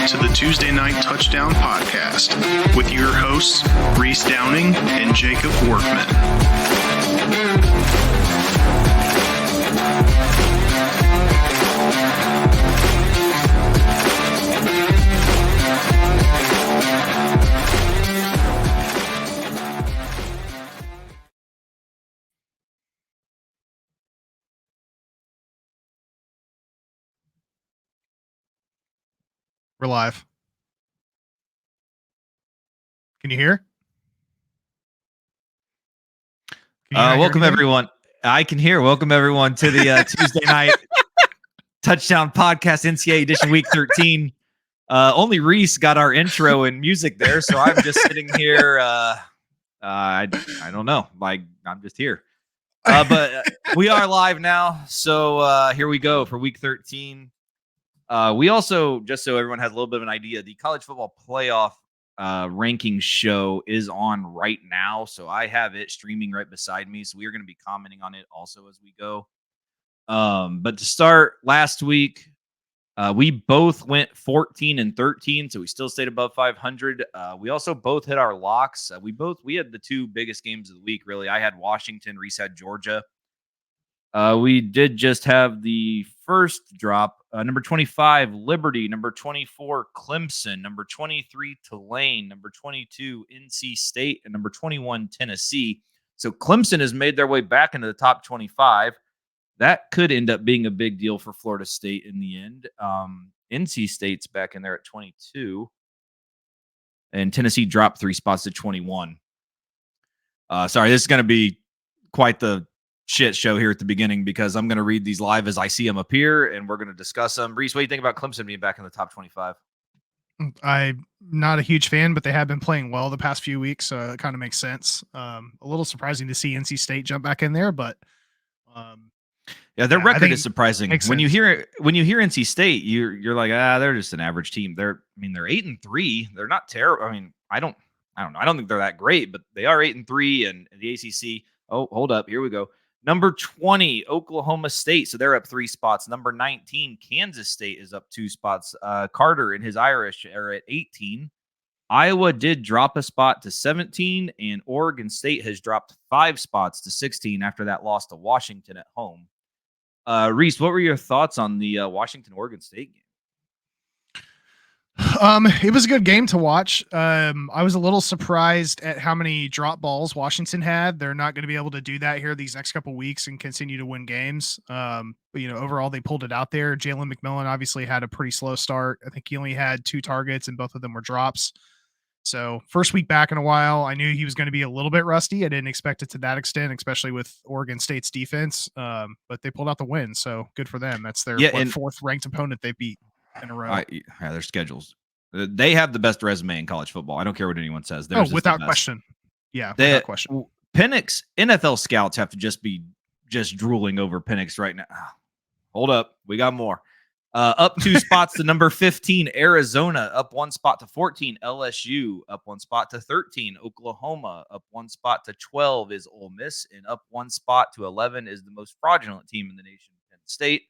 to the Tuesday Night Touchdown Podcast with your hosts, Reese Downing and Jacob Workman. We're live. Can you hear? Welcome, everyone. I can hear. Welcome, everyone, to the Tuesday Night Touchdown Podcast, NCAA Edition, Week 13. Only Reese got our intro and music there, so I'm just sitting here. I don't know. Like, I'm just here. But we are live now, so here we go for Week 13. We also, just so everyone has a little bit of an idea, the college football playoff ranking show is on right now. So I have it streaming right beside me. So we are going to be commenting on it also as we go. But to start, last week, we both went 14-13. So we still stayed above 500. We also both hit our locks. We had the two biggest games of the week, really. I had Washington, Reese had Georgia. We did just have the first drop. Number 25, Liberty. Number 24, Clemson. Number 23, Tulane. Number 22, NC State. And number 21, Tennessee. So Clemson has made their way back into the top 25. That could end up being a big deal for Florida State in the end. NC State's back in there at 22. And Tennessee dropped 3 spots to 21. Sorry, this is going to be quite the shit show here at the beginning because I'm going to read these live as I see them appear, and we're going to discuss them. Reese, what do you think about Clemson being back in the top 25? I'm not a huge fan, but they have been playing well the past few weeks, so it kind of makes sense. A little surprising to see NC State jump back in there, but yeah, their record is surprising. When sense. you hear NC State, you're like, they're just an average team. They're 8-3. They're not terrible. I don't know. I don't think they're that great, but they are 8-3, and the ACC. Oh, hold up, here we go. Number 20, Oklahoma State. So they're up 3 spots. Number 19, Kansas State is up 2 spots. Carter and his Irish are at 18. Iowa did drop a spot to 17, and Oregon State has dropped 5 spots to 16 after that loss to Washington at home. Reese, what were your thoughts on the Washington-Oregon State game? It was a good game to watch. I was a little surprised at how many drop balls Washington had. They're not going to be able to do that here these next couple weeks and continue to win games. But overall they pulled it out there. Jalen McMillan obviously had a pretty slow start. I think he only had 2 targets and both of them were drops. So first week back in a while, I knew he was going to be a little bit rusty. I didn't expect it to that extent, especially with Oregon State's defense. But they pulled out the win. So good for them. That's their 4th ranked opponent they beat in a row. Their schedules. They have the best resume in college football. I don't care what anyone says. Without question. Yeah, without question. Penix, NFL scouts have to just be drooling over Penix right now. Hold up. We got more. Up 2 spots to number 15, Arizona. Up 1 spot to 14, LSU. Up 1 spot to 13, Oklahoma. Up 1 spot to 12 is Ole Miss. And up 1 spot to 11 is the most fraudulent team in the nation, Penn State.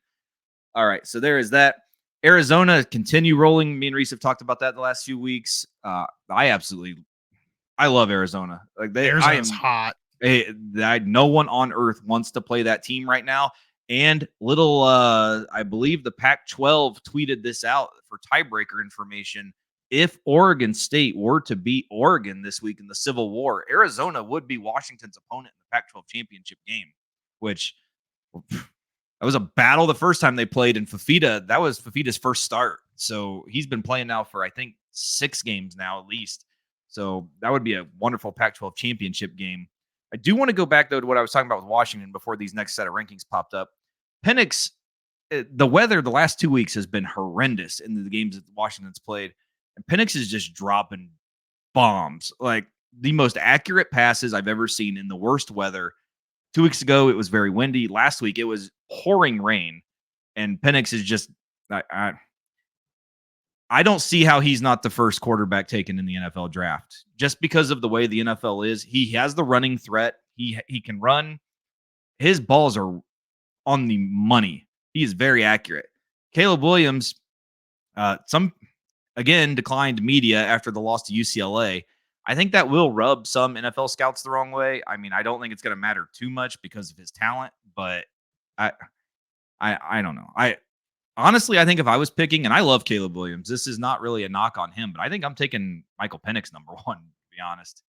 All right, so there is that. Arizona continue rolling. Me and Reese have talked about that the last few weeks. I love Arizona. Arizona's hot. No one on earth wants to play that team right now. And I believe the Pac-12 tweeted this out for tiebreaker information. If Oregon State were to beat Oregon this week in the Civil War, Arizona would be Washington's opponent in the Pac-12 championship game, which that was a battle the first time they played in Fafita. That was Fafita's first start. So he's been playing now for, I think, 6 games now at least. So that would be a wonderful Pac-12 championship game. I do want to go back, though, to what I was talking about with Washington before these next set of rankings popped up. Penix, the weather the last 2 weeks has been horrendous in the games that Washington's played. And Penix is just dropping bombs. Like the most accurate passes I've ever seen in the worst weather. 2 weeks ago, it was very windy. Last week, it was pouring rain. And Penix is just, I don't see how he's not the first quarterback taken in the NFL draft. Just because of the way the NFL is, he has the running threat. He can run. His balls are on the money. He is very accurate. Caleb Williams, again, declined media after the loss to UCLA. I think that will rub some NFL scouts the wrong way. I mean, I don't think it's going to matter too much because of his talent, but I don't know. Honestly, I think if I was picking, and I love Caleb Williams, this is not really a knock on him, but I think I'm taking Michael Penix number 1, to be honest.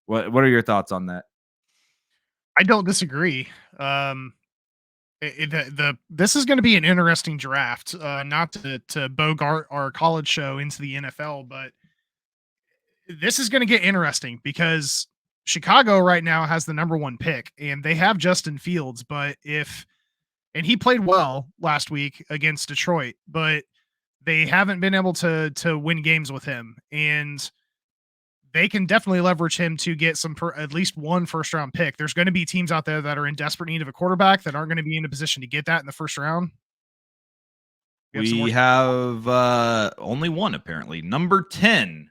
What are your thoughts on that? I don't disagree. This is going to be an interesting draft. Not to bogart our college show into the NFL, but this is going to get interesting because Chicago right now has the number 1 pick, and they have Justin Fields. But and he played well last week against Detroit, but they haven't been able to win games with him, and they can definitely leverage him to get at least 1 first round pick. There's going to be teams out there that are in desperate need of a quarterback that aren't going to be in a position to get that in the first round. We have only one, apparently. Number 10,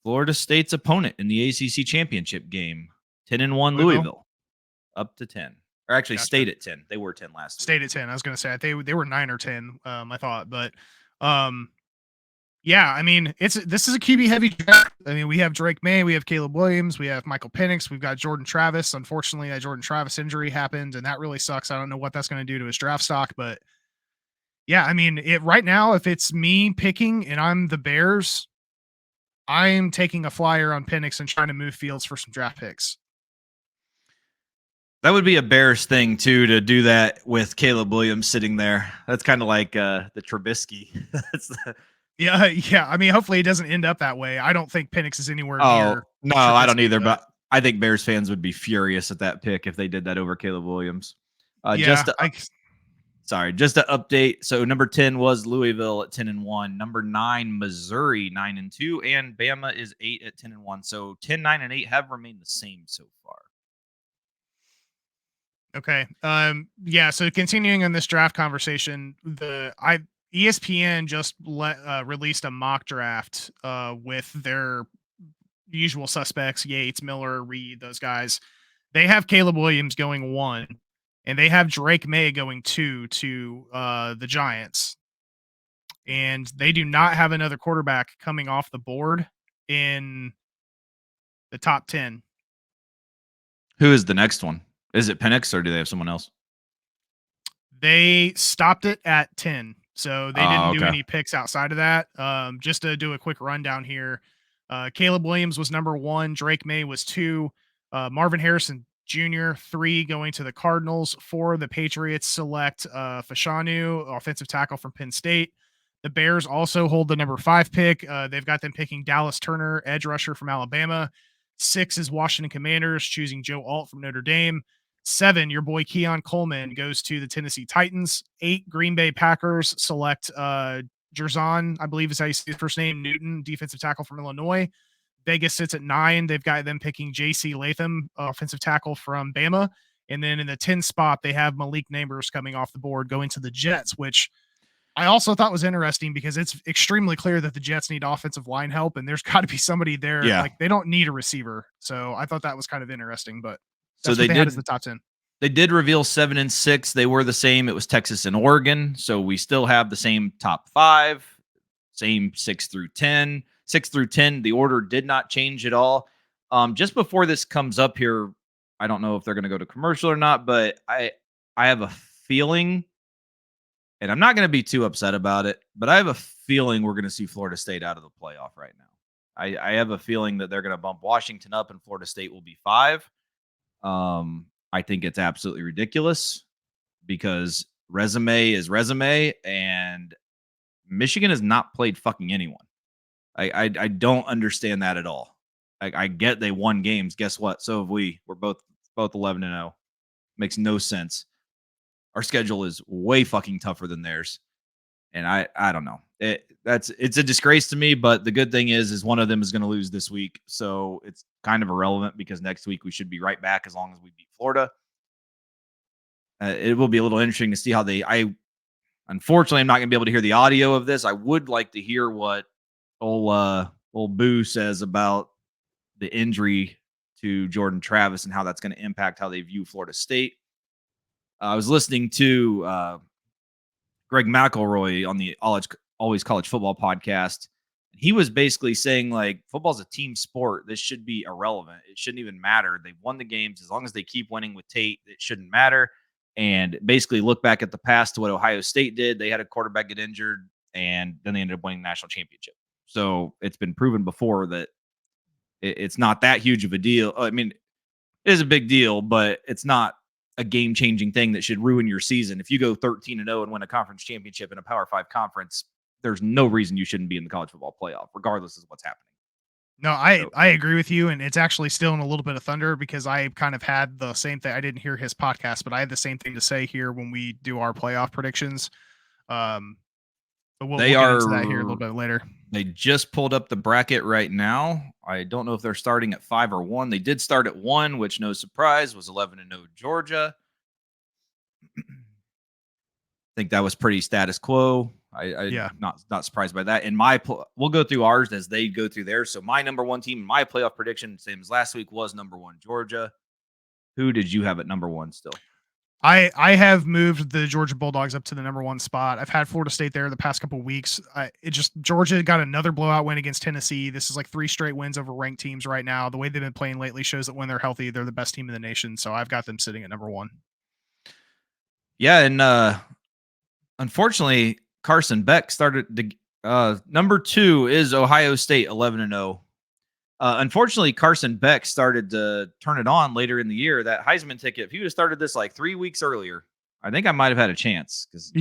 Florida State's opponent in the ACC championship game, 10-1 Louisville, up to 10. Or actually, gotcha. Stayed at 10. They were 10 last week. Stayed at 10. I was going to say they were 9 or 10. I thought, but yeah, I mean, this is a QB heavy draft. I mean, we have Drake May, we have Caleb Williams, we have Michael Penix, we've got Jordan Travis. Unfortunately, that Jordan Travis injury happened, and that really sucks. I don't know what that's going to do to his draft stock, but yeah, I mean, right now, if it's me picking and I'm the Bears, I'm taking a flyer on Penix and trying to move Fields for some draft picks. That would be a Bears thing, too, to do that with Caleb Williams sitting there. That's kind of like the Trubisky. Yeah. I mean, hopefully it doesn't end up that way. I don't think Penix is anywhere near. No, Trubisky, I don't either, but I think Bears fans would be furious at that pick if they did that over Caleb Williams. Just to update. So number 10 was Louisville at 10-1. Number 9, Missouri 9-2, and Bama is 8 at 10-1. So 10, 9, and 8 have remained the same so far. Okay. Yeah. So continuing on this draft conversation, ESPN just released a mock draft with their usual suspects: Yates, Miller, Reed, those guys. They have Caleb Williams going 1, and they have Drake May going 2 to the Giants. And they do not have another quarterback coming off the board in the top 10. Who is the next one? Is it Penix, or do they have someone else? They stopped it at 10. So they didn't do any picks outside of that. Just to do a quick rundown here. Caleb Williams was number 1. Drake May was 2. Marvin Harrison Jr., 3, going to the Cardinals. 4, the Patriots select Fashanu, offensive tackle from Penn State. The Bears also hold the number 5 pick. They've got them picking Dallas Turner, edge rusher from Alabama. 6 is Washington Commanders, choosing Joe Alt from Notre Dame. 7, your boy Keon Coleman goes to the Tennessee Titans. 8, Green Bay Packers select Jerzon, I believe is how you say his first name, Newton, defensive tackle from Illinois. Vegas sits at 9. They've got them picking J.C. Latham, offensive tackle from Bama. And then in the 10 spot, they have Malik Neighbors coming off the board, going to the Jets, which I also thought was interesting because it's extremely clear that the Jets need offensive line help, and there's got to be somebody there. Yeah. Like, they don't need a receiver. So I thought that was kind of interesting, but so they did as the top 10. They did reveal 7 and 6. They were the same. It was Texas and Oregon. So we still have the same top 5, same 6 through 10. 6 through 10, the order did not change at all. Just before this comes up here, I don't know if they're going to go to commercial or not, but I have a feeling, and I'm not going to be too upset about it, but I have a feeling we're going to see Florida State out of the playoff right now. I have a feeling that they're going to bump Washington up and Florida State will be 5. I think it's absolutely ridiculous because resume is resume, and Michigan has not played fucking anyone. I don't understand that at all. I get they won games. Guess what? So have we. We're both 11-0. Makes no sense. Our schedule is way fucking tougher than theirs, and I don't know. It's a disgrace to me. But the good thing is one of them is going to lose this week, so it's kind of irrelevant because next week we should be right back as long as we beat Florida. It will be a little interesting to see how unfortunately, I'm not going to be able to hear the audio of this. I would like to hear what old Boo says about the injury to Jordan Travis and how that's going to impact how they view Florida State. I was listening to Greg McElroy on the Always College Football podcast. He was basically saying, like, football's a team sport. This should be irrelevant. It shouldn't even matter. They've won the games. As long as they keep winning with Tate, it shouldn't matter. And basically look back at the past to what Ohio State did. They had a quarterback get injured, and then they ended up winning the national championship. So it's been proven before that it's not that huge of a deal. I mean, it is a big deal, but it's not a game-changing thing that should ruin your season. If you go 13-0 and win a conference championship in a Power 5 conference, there's no reason you shouldn't be in the college football playoff, regardless of what's happening. No, I agree with you, and it's actually still in a little bit of thunder because I kind of had the same thing. I didn't hear his podcast, but I had the same thing to say here when we do our playoff predictions. But we'll get into that here a little bit later. They just pulled up the bracket right now. I don't know if they're starting at 5 or 1. They did start at 1, which, no surprise, was 11-0 Georgia. I think that was pretty status quo. I'm not surprised by that. And we'll go through ours as they go through theirs. So my number one team, my playoff prediction, same as last week, was number 1 Georgia. Who did you have at number 1 still? I have moved the Georgia Bulldogs up to the number 1 spot. I've had Florida State there the past couple of weeks. Georgia got another blowout win against Tennessee. This is like 3 straight wins over ranked teams right now. The way they've been playing lately shows that when they're healthy, they're the best team in the nation. So I've got them sitting at number 1. Yeah, and unfortunately, Carson Beck started number 2 is Ohio State, 11-0. Unfortunately, Carson Beck started to turn it on later in the year. That Heisman ticket, if he would have started this like 3 weeks earlier, I think I might have had a chance. Because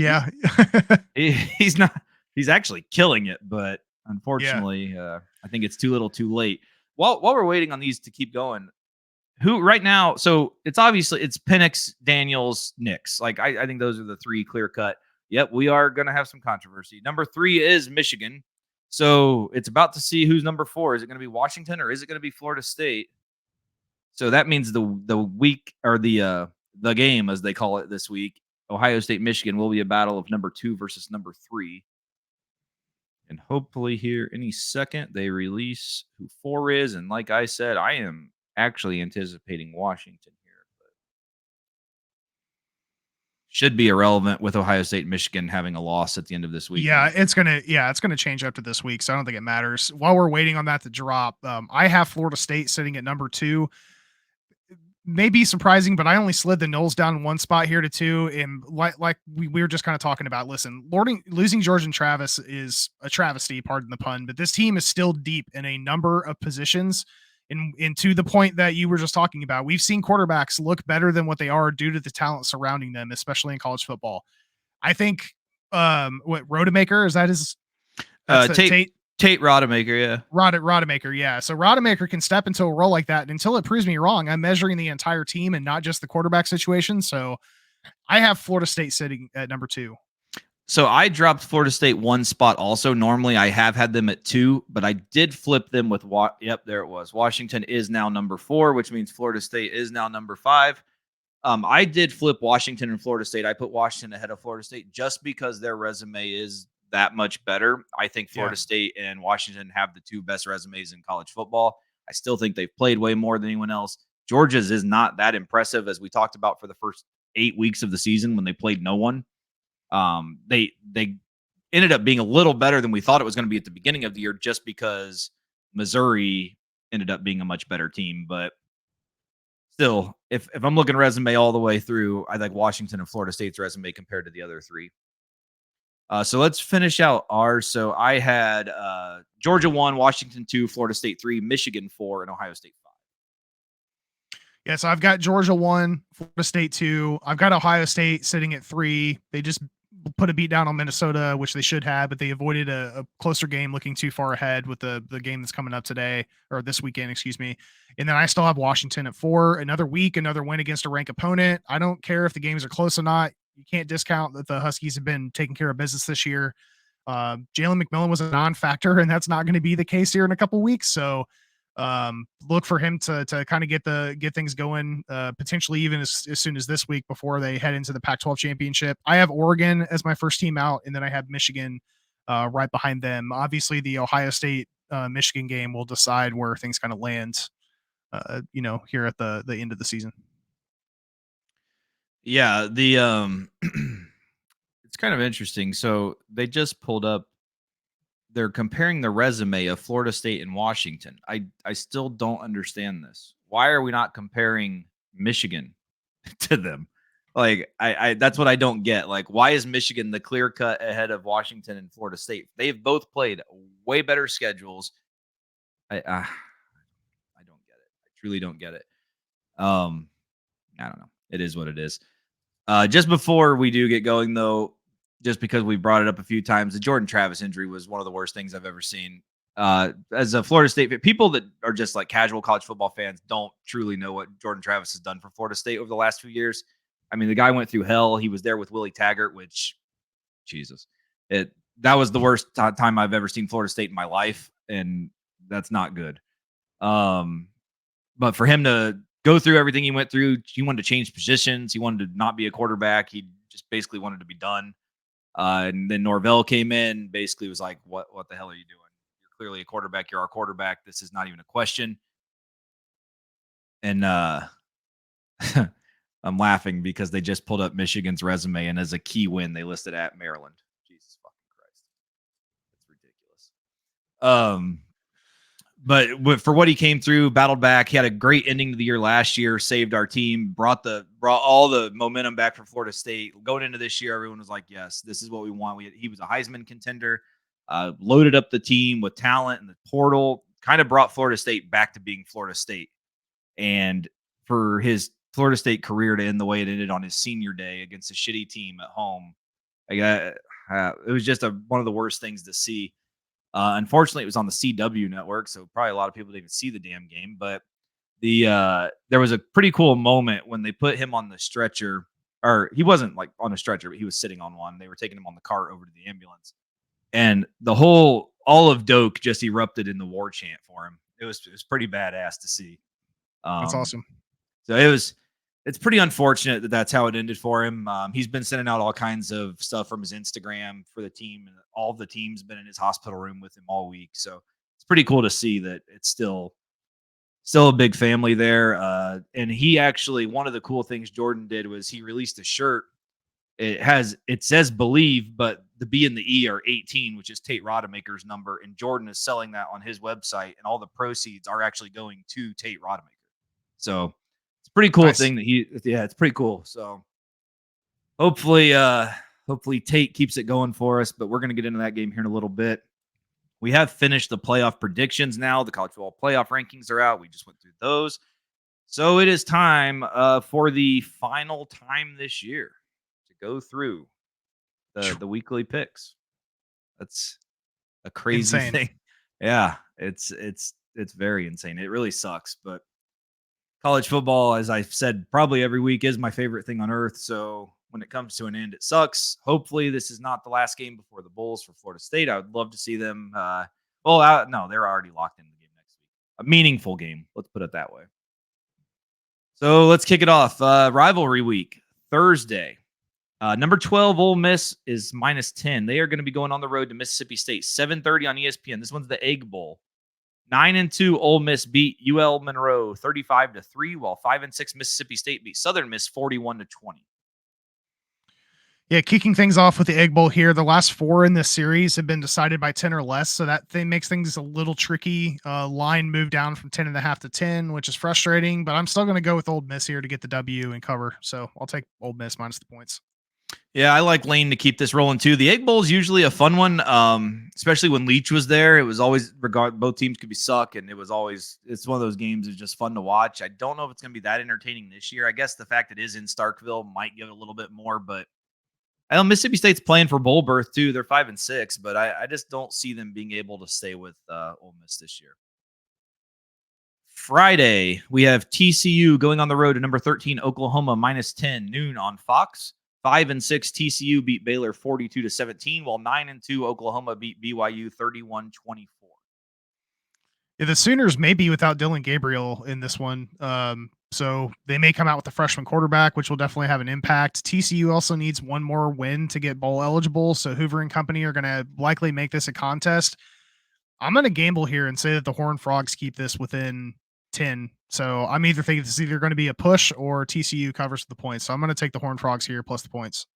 he's actually killing it, but unfortunately, I think it's too little, too late. While we're waiting on these to keep going, who right now? So it's Penix, Daniels, Nix. Like I think those are the 3 clear cut. Yep, we are going to have some controversy. Number 3 is Michigan. So it's about to see who's number 4. Is it going to be Washington or is it going to be Florida State? So that means the week or the game, as they call it this week, Ohio State, Michigan, will be a battle of number 2 versus number 3. And hopefully here any second they release who 4 is. And like I said, I am actually anticipating Washington here. But should be irrelevant with Ohio State and Michigan having a loss at the end of this week. Yeah, it's gonna change after this week, so I don't think it matters. While we're waiting on that to drop, I have Florida State sitting at number 2. May be surprising, but I only slid the Noles down 1 spot here to 2. And like we were just kind of talking about, listen, losing George and Travis is a travesty, pardon the pun, but this team is still deep in a number of positions. And to the point that you were just talking about, we've seen quarterbacks look better than what they are due to the talent surrounding them, especially in college football. I think, Rodemaker, is that his? Tate Rodemaker, yeah. Rodemaker, yeah. So Rodemaker can step into a role like that. And until it proves me wrong, I'm measuring the entire team and not just the quarterback situation. So I have Florida State sitting at number 2. So I dropped Florida State 1 spot also. Normally I have had them at 2, but I did flip them with there it was. Washington is now number 4, which means Florida State is now number 5. I did flip Washington and Florida State. I put Washington ahead of Florida State just because their resume is that much better. I think Florida State and Washington have the 2 best resumes in college football. I still think they've played way more than anyone else. Georgia's is not that impressive, as we talked about for the first 8 weeks of the season when they played no one. They ended up being a little better than we thought it was going to be at the beginning of the year, just because Missouri ended up being a much better team. But still, if I'm looking resume all the way through, I like Washington and Florida State's resume compared to the other 3. So let's finish out ours. So I had Georgia 1, Washington 2, Florida State 3, Michigan 4, and Ohio State 5. Yeah, so I've got Georgia 1, Florida State 2. I've got Ohio State sitting at 3. They just put a beat down on Minnesota, which they should have, but they avoided a closer game looking too far ahead with the game that's coming up today, or this weekend, excuse me. And then I still have Washington at 4. Another week, another win against a ranked opponent. I don't care if the games are close or not. You can't discount that the Huskies have been taking care of business this year. Jalen McMillan was a non-factor, and that's not going to be the case here in a couple of weeks. So look for him to kind of get things going, potentially even as soon as this week before they head into the Pac-12 championship. I have Oregon as my first team out, and then I have Michigan right behind them. Obviously, the Ohio State Michigan game will decide where things kind of land, here at the end of the season. Yeah, the it's kind of interesting. So they just pulled up they're comparing the resume of Florida State and Washington. I still don't understand this. Why are we not comparing Michigan to them? Like, I that's what I don't get. Like, why is Michigan the clear cut ahead of Washington and Florida State? They've both played way better schedules. I don't get it. I truly don't get it. I don't know. It is what it is. Just before we do get going, though, just because we brought it up a few times, the Jordan Travis injury was one of the worst things I've ever seen. As a Florida State, people that are just like casual college football fans don't truly know what Jordan Travis has done for Florida State over the last few years. I mean, the guy went through hell. He was there with Willie Taggart, which, Jesus, that was the worst time I've ever seen Florida State in my life, and that's not good. But for him to go through everything he went through, he wanted to change positions. He wanted to not be a quarterback. He just basically wanted to be done. And then Norvell came in, basically was like, what the hell are you doing? You're clearly a quarterback. You're our quarterback. This is not even a question. And I'm laughing because they just pulled up Michigan's resume, and as a key win, they listed at Maryland. Jesus fucking Christ. That's ridiculous. But for what he came through, battled back. He had a great ending to the year last year, saved our team, brought all the momentum back for Florida State. Going into this year, everyone was like, yes, this is what we want. He was a Heisman contender, loaded up the team with talent in the portal, kind of brought Florida State back to being Florida State. And for his Florida State career to end the way it ended on his senior day against a shitty team at home, it was just one of the worst things to see. Unfortunately, it was on the CW network, so probably a lot of people didn't even see the damn game. But there was a pretty cool moment when they put him on the stretcher, or he wasn't like on a stretcher, but he was sitting on one. They were taking him on the cart over to the ambulance, and all of Doak just erupted in the war chant for him. It was pretty badass to see. That's awesome. So it's pretty unfortunate that that's how it ended for him. He's been sending out all kinds of stuff from his Instagram for the team, and all of the team's been in his hospital room with him all week. So it's pretty cool to see that it's still a big family there. And he actually, one of the cool things Jordan did was he released a shirt. It says Believe, but the B and the E are 18, which is Tate Rodemaker's number. And Jordan is selling that on his website, and all the proceeds are actually going to Tate Rodemaker. So it's a pretty cool thing that it's pretty cool. So hopefully Tate keeps it going for us, but we're going to get into that game here in a little bit. We have finished the playoff predictions now. The college football playoff rankings are out. We just went through those. So it is time for the final time this year to go through the weekly picks. That's a crazy thing. Yeah, it's very insane. It really sucks, but college football, as I've said probably every week, is my favorite thing on earth. So when it comes to an end, it sucks. Hopefully this is not the last game before the Bulls for Florida State. I would love to see them. No, they're already locked into the game next week. A meaningful game. Let's put it that way. So let's kick it off. Rivalry week, Thursday. Number 12, Ole Miss is -10. They are going to be going on the road to Mississippi State, 7:30 on ESPN. This one's the Egg Bowl. 9-2 Ole Miss beat UL Monroe 35-3, while 5-6 Mississippi State beat Southern Miss 41-20. Yeah, kicking things off with the Egg Bowl here. The last 4 in this series have been decided by 10 or less, so that thing makes things a little tricky. Line moved down from 10.5 to 10, which is frustrating, but I'm still going to go with Ole Miss here to get the W and cover. So I'll take Ole Miss minus the points. Yeah, I like Lane to keep this rolling too. The Egg Bowl is usually a fun one, especially when Leach was there. It was always both teams could be suck, and it's one of those games that's just fun to watch. I don't know if it's going to be that entertaining this year. I guess the fact it is in Starkville might give it a little bit more, but I know Mississippi State's playing for bowl berth too. They're 5-6, but I just don't see them being able to stay with Ole Miss this year. Friday, we have TCU going on the road to number 13 Oklahoma -10 noon on Fox. 5-6 TCU beat Baylor 42-17, while 9-2 Oklahoma beat BYU 31-24. Yeah, the Sooners may be without Dylan Gabriel in this one. So they may come out with a freshman quarterback, which will definitely have an impact. TCU also needs one more win to get bowl eligible. So Hoover and company are going to likely make this a contest. I'm going to gamble here and say that the Horned Frogs keep this within 10. So I'm either thinking this is either going to be a push or TCU covers the points. So I'm going to take the Horned Frogs here plus the points.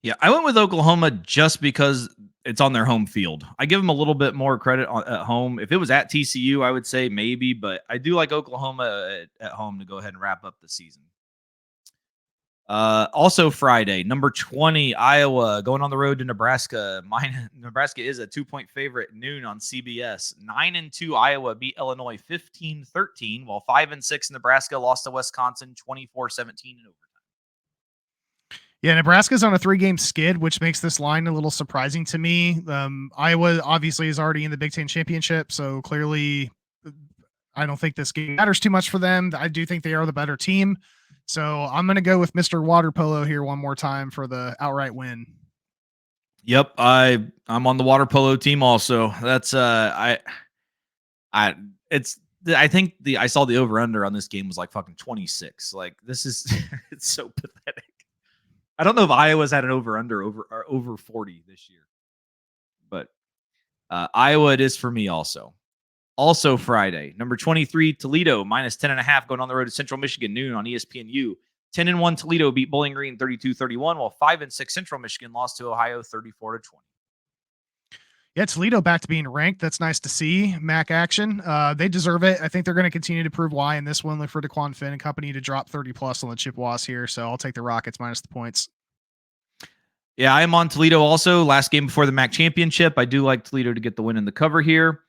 Yeah, I went with Oklahoma just because it's on their home field. I give them a little bit more credit at home. If it was at TCU, I would say maybe, but I do like Oklahoma at home to go ahead and wrap up the season. Also Friday, number 20, Iowa going on the road to Nebraska. Nebraska is a 2-point favorite at noon on CBS. 9-2 Iowa beat Illinois 15-13, while 5-6 Nebraska lost to Wisconsin 24-17 in overtime. Yeah, Nebraska's on a 3-game skid, which makes this line a little surprising to me. Iowa obviously is already in the Big Ten championship, so clearly I don't think this game matters too much for them. I do think they are the better team. So I'm going to go with Mr. Water Polo here one more time for the outright win. Yep, I'm on the water polo team also. That's I think I saw the over under on this game was like fucking 26. Like this is it's so pathetic. I don't know if Iowa's had an over 40 this year. But Iowa it is for me also. Also Friday, number 23, Toledo, minus 10.5, going on the road to Central Michigan, noon on ESPNU. 10-1 Toledo beat Bowling Green 32-31, while 5-6 Central Michigan lost to Ohio 34-20. Yeah, Toledo back to being ranked. That's nice to see. MAC action. They deserve it. I think they're going to continue to prove why in this one. Look for DeQuan Finn and company to drop 30+ on the Chippewas here. So I'll take the Rockets minus the points. Yeah, I am on Toledo also. Last game before the MAC championship. I do like Toledo to get the win in the cover here.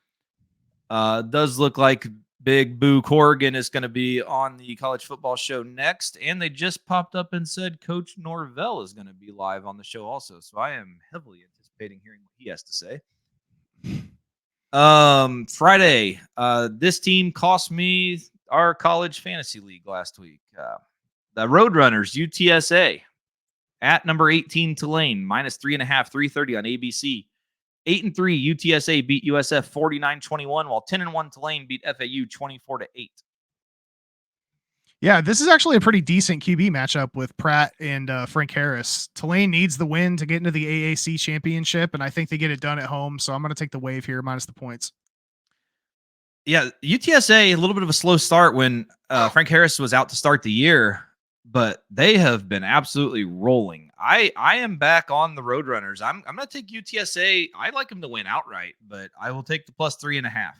Does look like Big Boo Corrigan is going to be on the college football show next. And they just popped up and said Coach Norvell is going to be live on the show also. So I am heavily anticipating hearing what he has to say. Friday, this team cost me our college fantasy league last week. The Roadrunners, UTSA, at number 18 Tulane, minus 3.5, 330 on ABC. 8-3 UTSA beat USF 49-21, while 10-1 Tulane beat FAU 24-8. Yeah, this is actually a pretty decent QB matchup with Pratt and Frank Harris. Tulane needs the win to get into the AAC championship, and I think they get it done at home. So I'm going to take the wave here minus the points. Yeah, UTSA, a little bit of a slow start when Frank Harris was out to start the year, but they have been absolutely rolling. I am back on the Roadrunners. I'm going to take UTSA. I like them to win outright, but I will take the plus 3.5.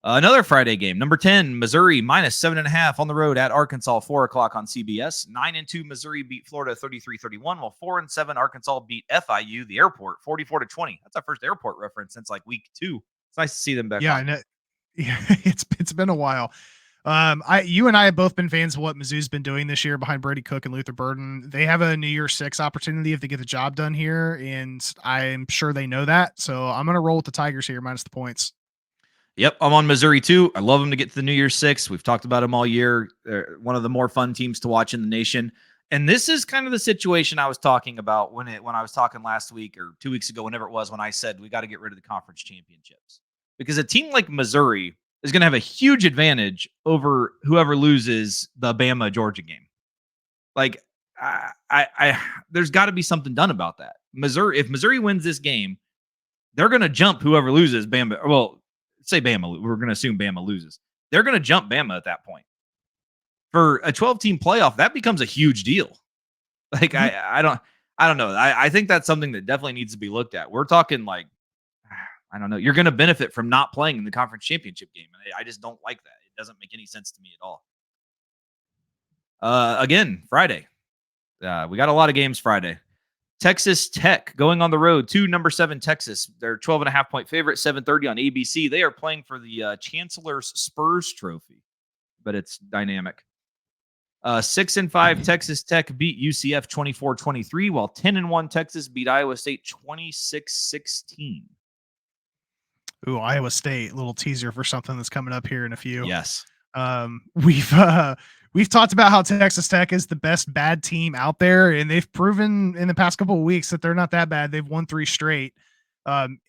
Another Friday game, number 10, Missouri, minus 7.5 on the road at Arkansas, 4 o'clock on CBS. 9-2 Missouri beat Florida 33-31, while 4-7 Arkansas beat FIU, the airport, 44-20. That's our first airport reference since like week 2. It's nice to see them back. Yeah, on. Yeah, it's been a while. You and I have both been fans of what Mizzou's been doing this year behind Brady Cook and Luther Burden. They have a New Year's 6 opportunity if they get the job done here, and I'm sure they know that. So I'm going to roll with the Tigers here minus the points. Yep, I'm on Missouri too. I love them to get to the New Year's 6. We've talked about them all year. They're one of the more fun teams to watch in the nation. And this is kind of the situation I was talking about when I was talking last week or 2 weeks ago, whenever it was, when I said we got to get rid of the conference championships. Because a team like Missouri is going to have a huge advantage over whoever loses the Bama-Georgia game. Like, there's got to be something done about that. If Missouri wins this game, they're going to jump whoever loses Bama. Well, say Bama, we're going to assume Bama loses. They're going to jump Bama at that point. For a 12-team playoff, that becomes a huge deal. Like, I don't know. I think that's something that definitely needs to be looked at. We're talking like, I don't know. You're going to benefit from not playing in the conference championship game. And I just don't like that. It doesn't make any sense to me at all. Again, Friday. We got a lot of games Friday. Texas Tech going on the road to number 7 Texas. They're 12.5-point favorite, 7:30 on ABC. They are playing for the Chancellor's Spurs Trophy, but it's dynamic. 6-5 Texas Tech beat UCF 24-23, while 10-1 Texas beat Iowa State 26-16. Ooh, Iowa State, little teaser for something that's coming up here in a few. Yes. We've talked about how Texas Tech is the best bad team out there, and they've proven in the past couple of weeks that they're not that bad. They've won 3 straight.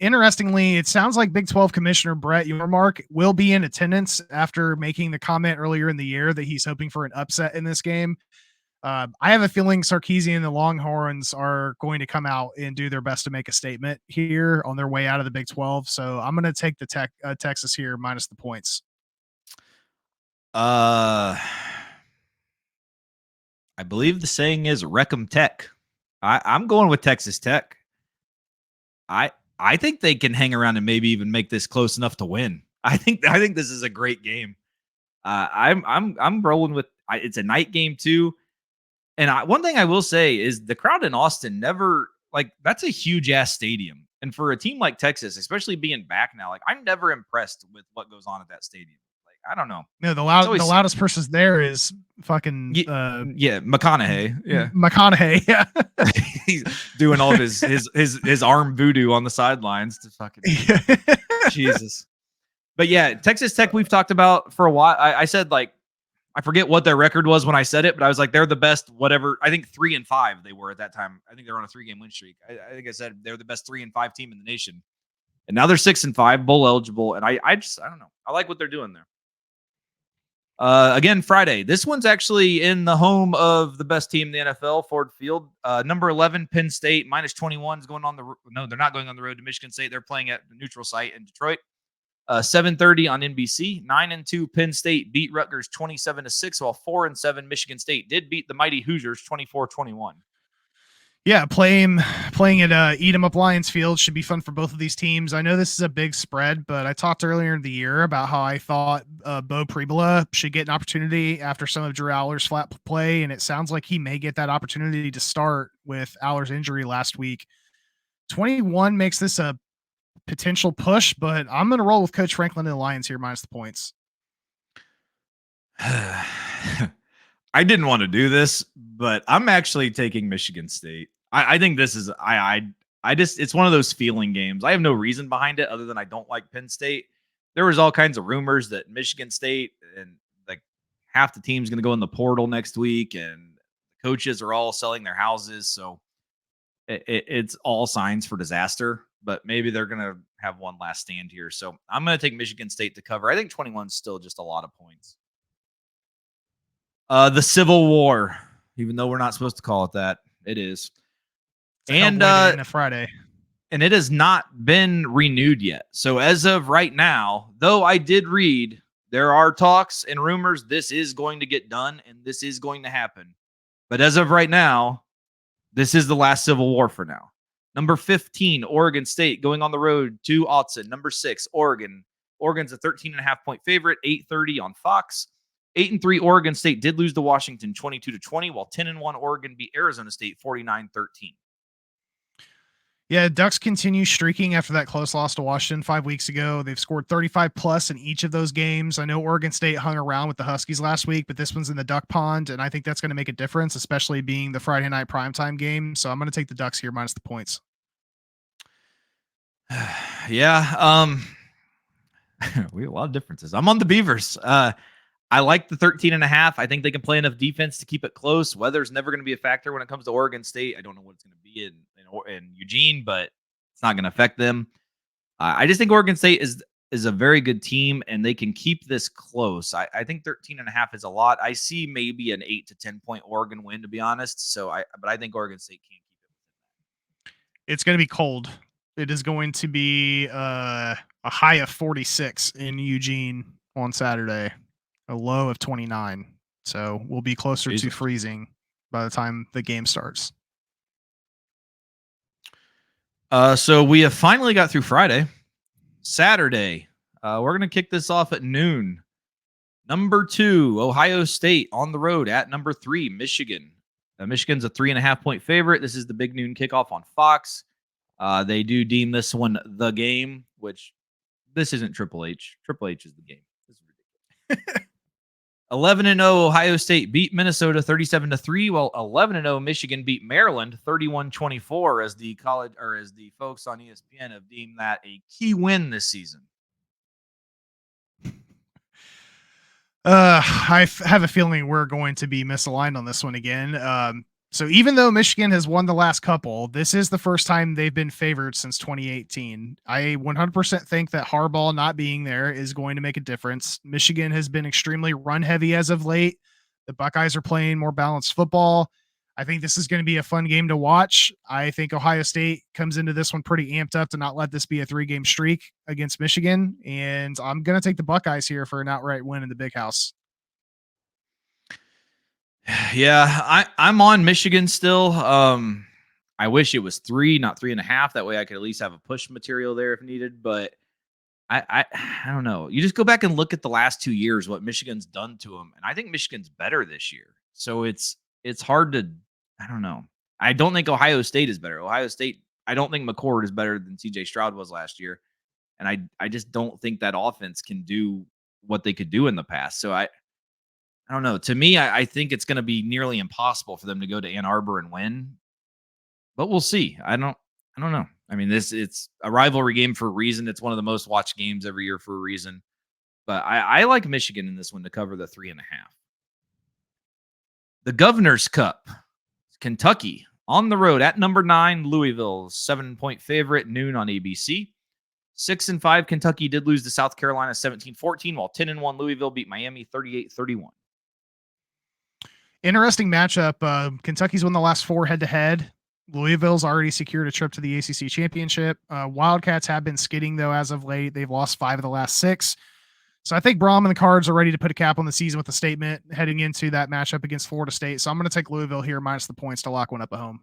Interestingly, it sounds like Big 12 Commissioner Brett Yormark will be in attendance after making the comment earlier in the year that he's hoping for an upset in this game. I have a feeling Sarkisian and the Longhorns are going to come out and do their best to make a statement here on their way out of the Big 12. So I'm going to take the Texas here minus the points. I believe the saying is Wreck 'em Tech. I'm going with Texas Tech. I think they can hang around and maybe even make this close enough to win. I think this is a great game. I'm rolling with it's a night game too. And one thing I will say is the crowd in Austin never that's a huge ass stadium. And for a team like Texas, especially being back now, I'm never impressed with what goes on at that stadium. I don't know. No, the loudest person there is fucking McConaughey. Yeah. McConaughey. Yeah. He's doing all of his arm voodoo on the sidelines to fucking Jesus. But yeah, Texas Tech we've talked about for a while. I said I forget what their record was when I said it, but I was like, they're the best, whatever. I think 3-5 they were at that time. I think they were on a 3-game win streak. I think I said they're the best 3-5 team in the nation. And now they're 6-5, bowl eligible. And I don't know. I like what they're doing there. Again, Friday. This one's actually in the home of the best team in the NFL, Ford Field. Number 11, Penn State, -21 is going on the no, they're not going on the road to Michigan State. They're playing at the neutral site in Detroit. 7:30 on NBC. 9-2 Penn State beat Rutgers 27-6, while 4-7 Michigan State did beat the mighty Hoosiers 24-21. Yeah, playing at Eat 'em Up Lions Field should be fun for both of these teams. I know this is a big spread, but I talked earlier in the year about how I thought Bo Pribula should get an opportunity after some of Drew Aller's flat play, and it sounds like he may get that opportunity to start with Aller's injury last week. 21 makes this a potential push, but I'm going to roll with Coach Franklin and the Lions here minus the points. I didn't want to do this, but I'm actually taking Michigan State. I think this is it's one of those feeling games. I have no reason behind it other than I don't like Penn State. There was all kinds of rumors that Michigan State and half the team's going to go in the portal next week, and the coaches are all selling their houses. So it's all signs for disaster, but maybe they're going to have one last stand here. So I'm going to take Michigan State to cover. I think 21 is still just a lot of points. The Civil War, even though we're not supposed to call it that, it is. And a Friday. And it has not been renewed yet. So as of right now, though I did read there are talks and rumors this is going to get done and this is going to happen. But as of right now, this is the last Civil War for now. Number 15, Oregon State going on the road to Autzen. Number 6, Oregon. Oregon's a 13.5-point favorite, 8:30 on Fox. 8-3 Oregon State did lose to Washington 22-20, while 10-1 Oregon beat Arizona State 49-13. Yeah, Ducks continue streaking after that close loss to Washington 5 weeks ago. They've scored 35 plus in each of those games. I know Oregon State hung around with the Huskies last week, but this one's in the Duck Pond, and I think that's going to make a difference, especially being the Friday night primetime game. So I'm going to take the Ducks here minus the points. Yeah, we have a lot of differences. I'm on the Beavers. I like the 13.5. I think they can play enough defense to keep it close. Weather's never going to be a factor when it comes to Oregon State. I don't know what it's going to be in Eugene, but it's not going to affect them. I just think Oregon State is a very good team, and they can keep this close. I think 13.5 is a lot. I see maybe an 8 to 10 point Oregon win, to be honest. But I think Oregon State can't keep it. It's going to be cold. It is going to be a high of 46 in Eugene on Saturday. A low of 29. So we'll be closer to freezing by the time the game starts. So we have finally got through Friday. Saturday, we're going to kick this off at noon. Number 2, Ohio State on the road at number 3, Michigan. Michigan's a 3.5-point favorite. This is the big noon kickoff on Fox. They do deem this one the game, which this isn't Triple H. Triple H is the game. This is ridiculous. 11-0 Ohio State beat Minnesota 37-3, while 11-0 Michigan beat Maryland 31-24 as the folks on ESPN have deemed that a key win this season. I have a feeling we're going to be misaligned on this one again. So even though Michigan has won the last couple, this is the first time they've been favored since 2018. I 100% think that Harbaugh not being there is going to make a difference. Michigan has been extremely run heavy as of late. The Buckeyes are playing more balanced football. I think this is going to be a fun game to watch. I think Ohio State comes into this one pretty amped up to not let this be a 3-game streak against Michigan. And I'm going to take the Buckeyes here for an outright win in the Big House. Yeah, I'm on Michigan still. I wish it was 3, not 3.5. That way I could at least have a push material there if needed. But I don't know. You just go back and look at the last 2 years, what Michigan's done to them. And I think Michigan's better this year. So it's hard to, I don't know. I don't think Ohio State is better. Ohio State, I don't think McCord is better than CJ Stroud was last year. And I just don't think that offense can do what they could do in the past. So I don't know. To me, I think it's going to be nearly impossible for them to go to Ann Arbor and win. But we'll see. I don't know. I mean, it's a rivalry game for a reason. It's one of the most watched games every year for a reason. But I like Michigan in this one to cover the 3.5. The Governor's Cup, Kentucky on the road at number 9, Louisville, 7-point favorite, noon on ABC. 6-5, Kentucky did lose to South Carolina 17-14, while 10-1 Louisville beat Miami 38-31. Interesting matchup. Kentucky's won the last 4 head-to-head. Louisville's already secured a trip to the ACC championship. Wildcats have been skidding, though, as of late. They've lost 5 of the last 6. So I think Braum and the Cards are ready to put a cap on the season with a statement heading into that matchup against Florida State. So I'm going to take Louisville here minus the points to lock one up at home.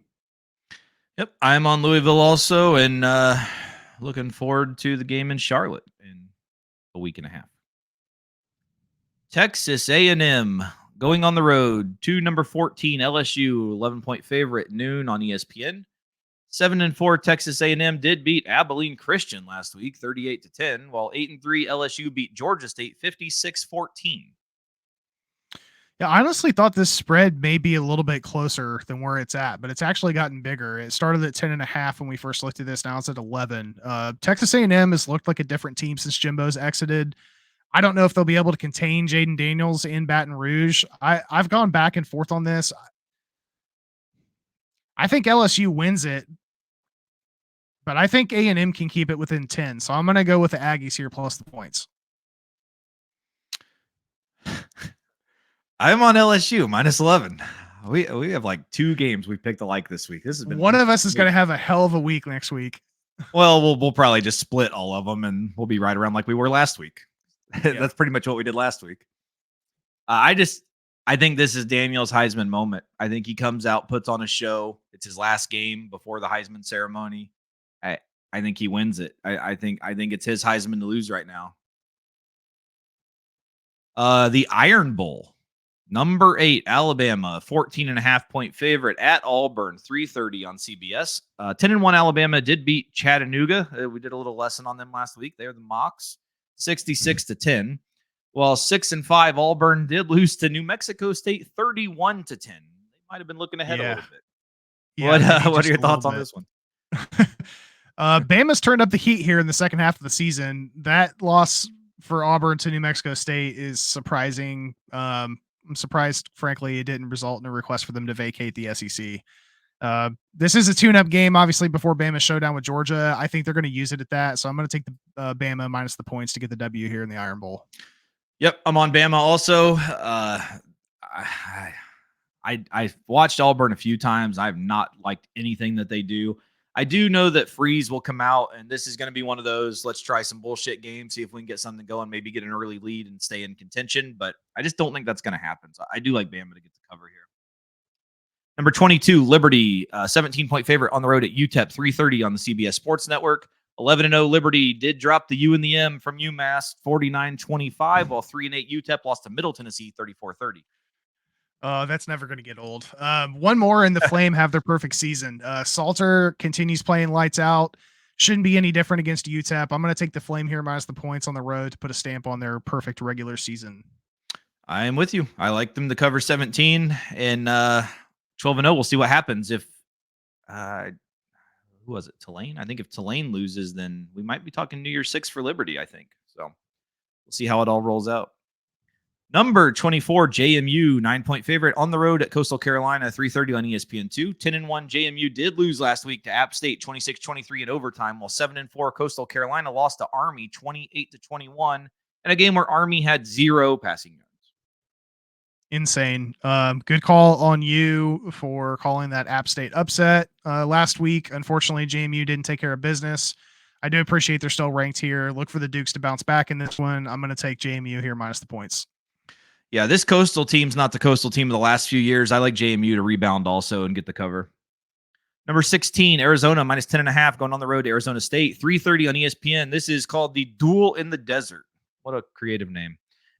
Yep, I'm on Louisville also, and looking forward to the game in Charlotte in a week and a half. Texas A&M going on the road to number 14 LSU, 11-point favorite, noon on ESPN. 7-4 Texas A&M did beat Abilene Christian last week, 38-10, while 8-3 LSU beat Georgia State 56-14. Yeah, I honestly thought this spread may be a little bit closer than where it's at, but it's actually gotten bigger. It started at 10.5 when we first looked at this. Now it's at 11. Texas A&M has looked like a different team since Jimbo's exited. I don't know if they'll be able to contain Jaden Daniels in Baton Rouge. I've gone back and forth on this. I think LSU wins it, but I think A&M can keep it within 10. So I'm going to go with the Aggies here plus the points. I'm on LSU minus 11. We have like 2 games we picked alike this week. This has been one of us is going to have a hell of a week next week. Well, we'll probably just split all of them and we'll be right around like we were last week. Yeah. That's pretty much what we did last week. I think this is Daniel's Heisman moment. I think he comes out, puts on a show. It's his last game before the Heisman ceremony. I think he wins it. I think it's his Heisman to lose right now. The Iron Bowl. Number 8, Alabama, 14.5-point favorite at Auburn, 3:30 on CBS. 10-1 Alabama did beat Chattanooga. We did a little lesson on them last week. They're the Mocs, 66-10. While 6-5 Auburn did lose to New Mexico State, 31-10. They might have been looking ahead a little bit. Yeah, what are your thoughts on this one? Bama's turned up the heat here in the second half of the season. That loss for Auburn to New Mexico State is surprising. I'm surprised, frankly, it didn't result in a request for them to vacate the SEC. This is a tune-up game, obviously, before Bama's showdown with Georgia. I think they're going to use it at that, so I'm going to take the Bama minus the points to get the W here in the Iron Bowl. Yep, I'm on Bama also. I've watched Auburn a few times. I've not liked anything that they do. I do know that Freeze will come out, and this is going to be one of those, let's try some bullshit games, see if we can get something going, maybe get an early lead and stay in contention, but I just don't think that's going to happen. So I do like Bama to get the cover here. Number 22, Liberty, 17-point favorite on the road at UTEP, 3:30 on the CBS Sports Network. 11-0 Liberty did drop the U and the M from UMass, 49-25, while 3-8 UTEP lost to Middle Tennessee, 34-30. That's never going to get old. One more and the Flame have their perfect season. Salter continues playing lights out. Shouldn't be any different against UTEP. I'm going to take the Flame here minus the points on the road to put a stamp on their perfect regular season. I am with you. I like them to cover 17 and 12-0. We'll see what happens if who was it? Tulane? I think if Tulane loses, then we might be talking New Year's 6 for Liberty, I think. So we'll see how it all rolls out. Number 24, JMU, 9-point favorite on the road at Coastal Carolina, 3:30 on ESPN2. 10-1 JMU did lose last week to App State, 26-23 in overtime, while 7-4 Coastal Carolina lost to Army, 28-21, in a game where Army had 0 passing yards. Insane. Good call on you for calling that App State upset last week. Unfortunately, JMU didn't take care of business. I do appreciate they're still ranked here. Look for the Dukes to bounce back in this one. I'm going to take JMU here minus the points. Yeah, this Coastal team's not the Coastal team of the last few years. I like JMU to rebound also and get the cover. Number 16, Arizona minus 10.5 going on the road to Arizona State. 3:30 on ESPN. This is called the Duel in the Desert. What a creative name.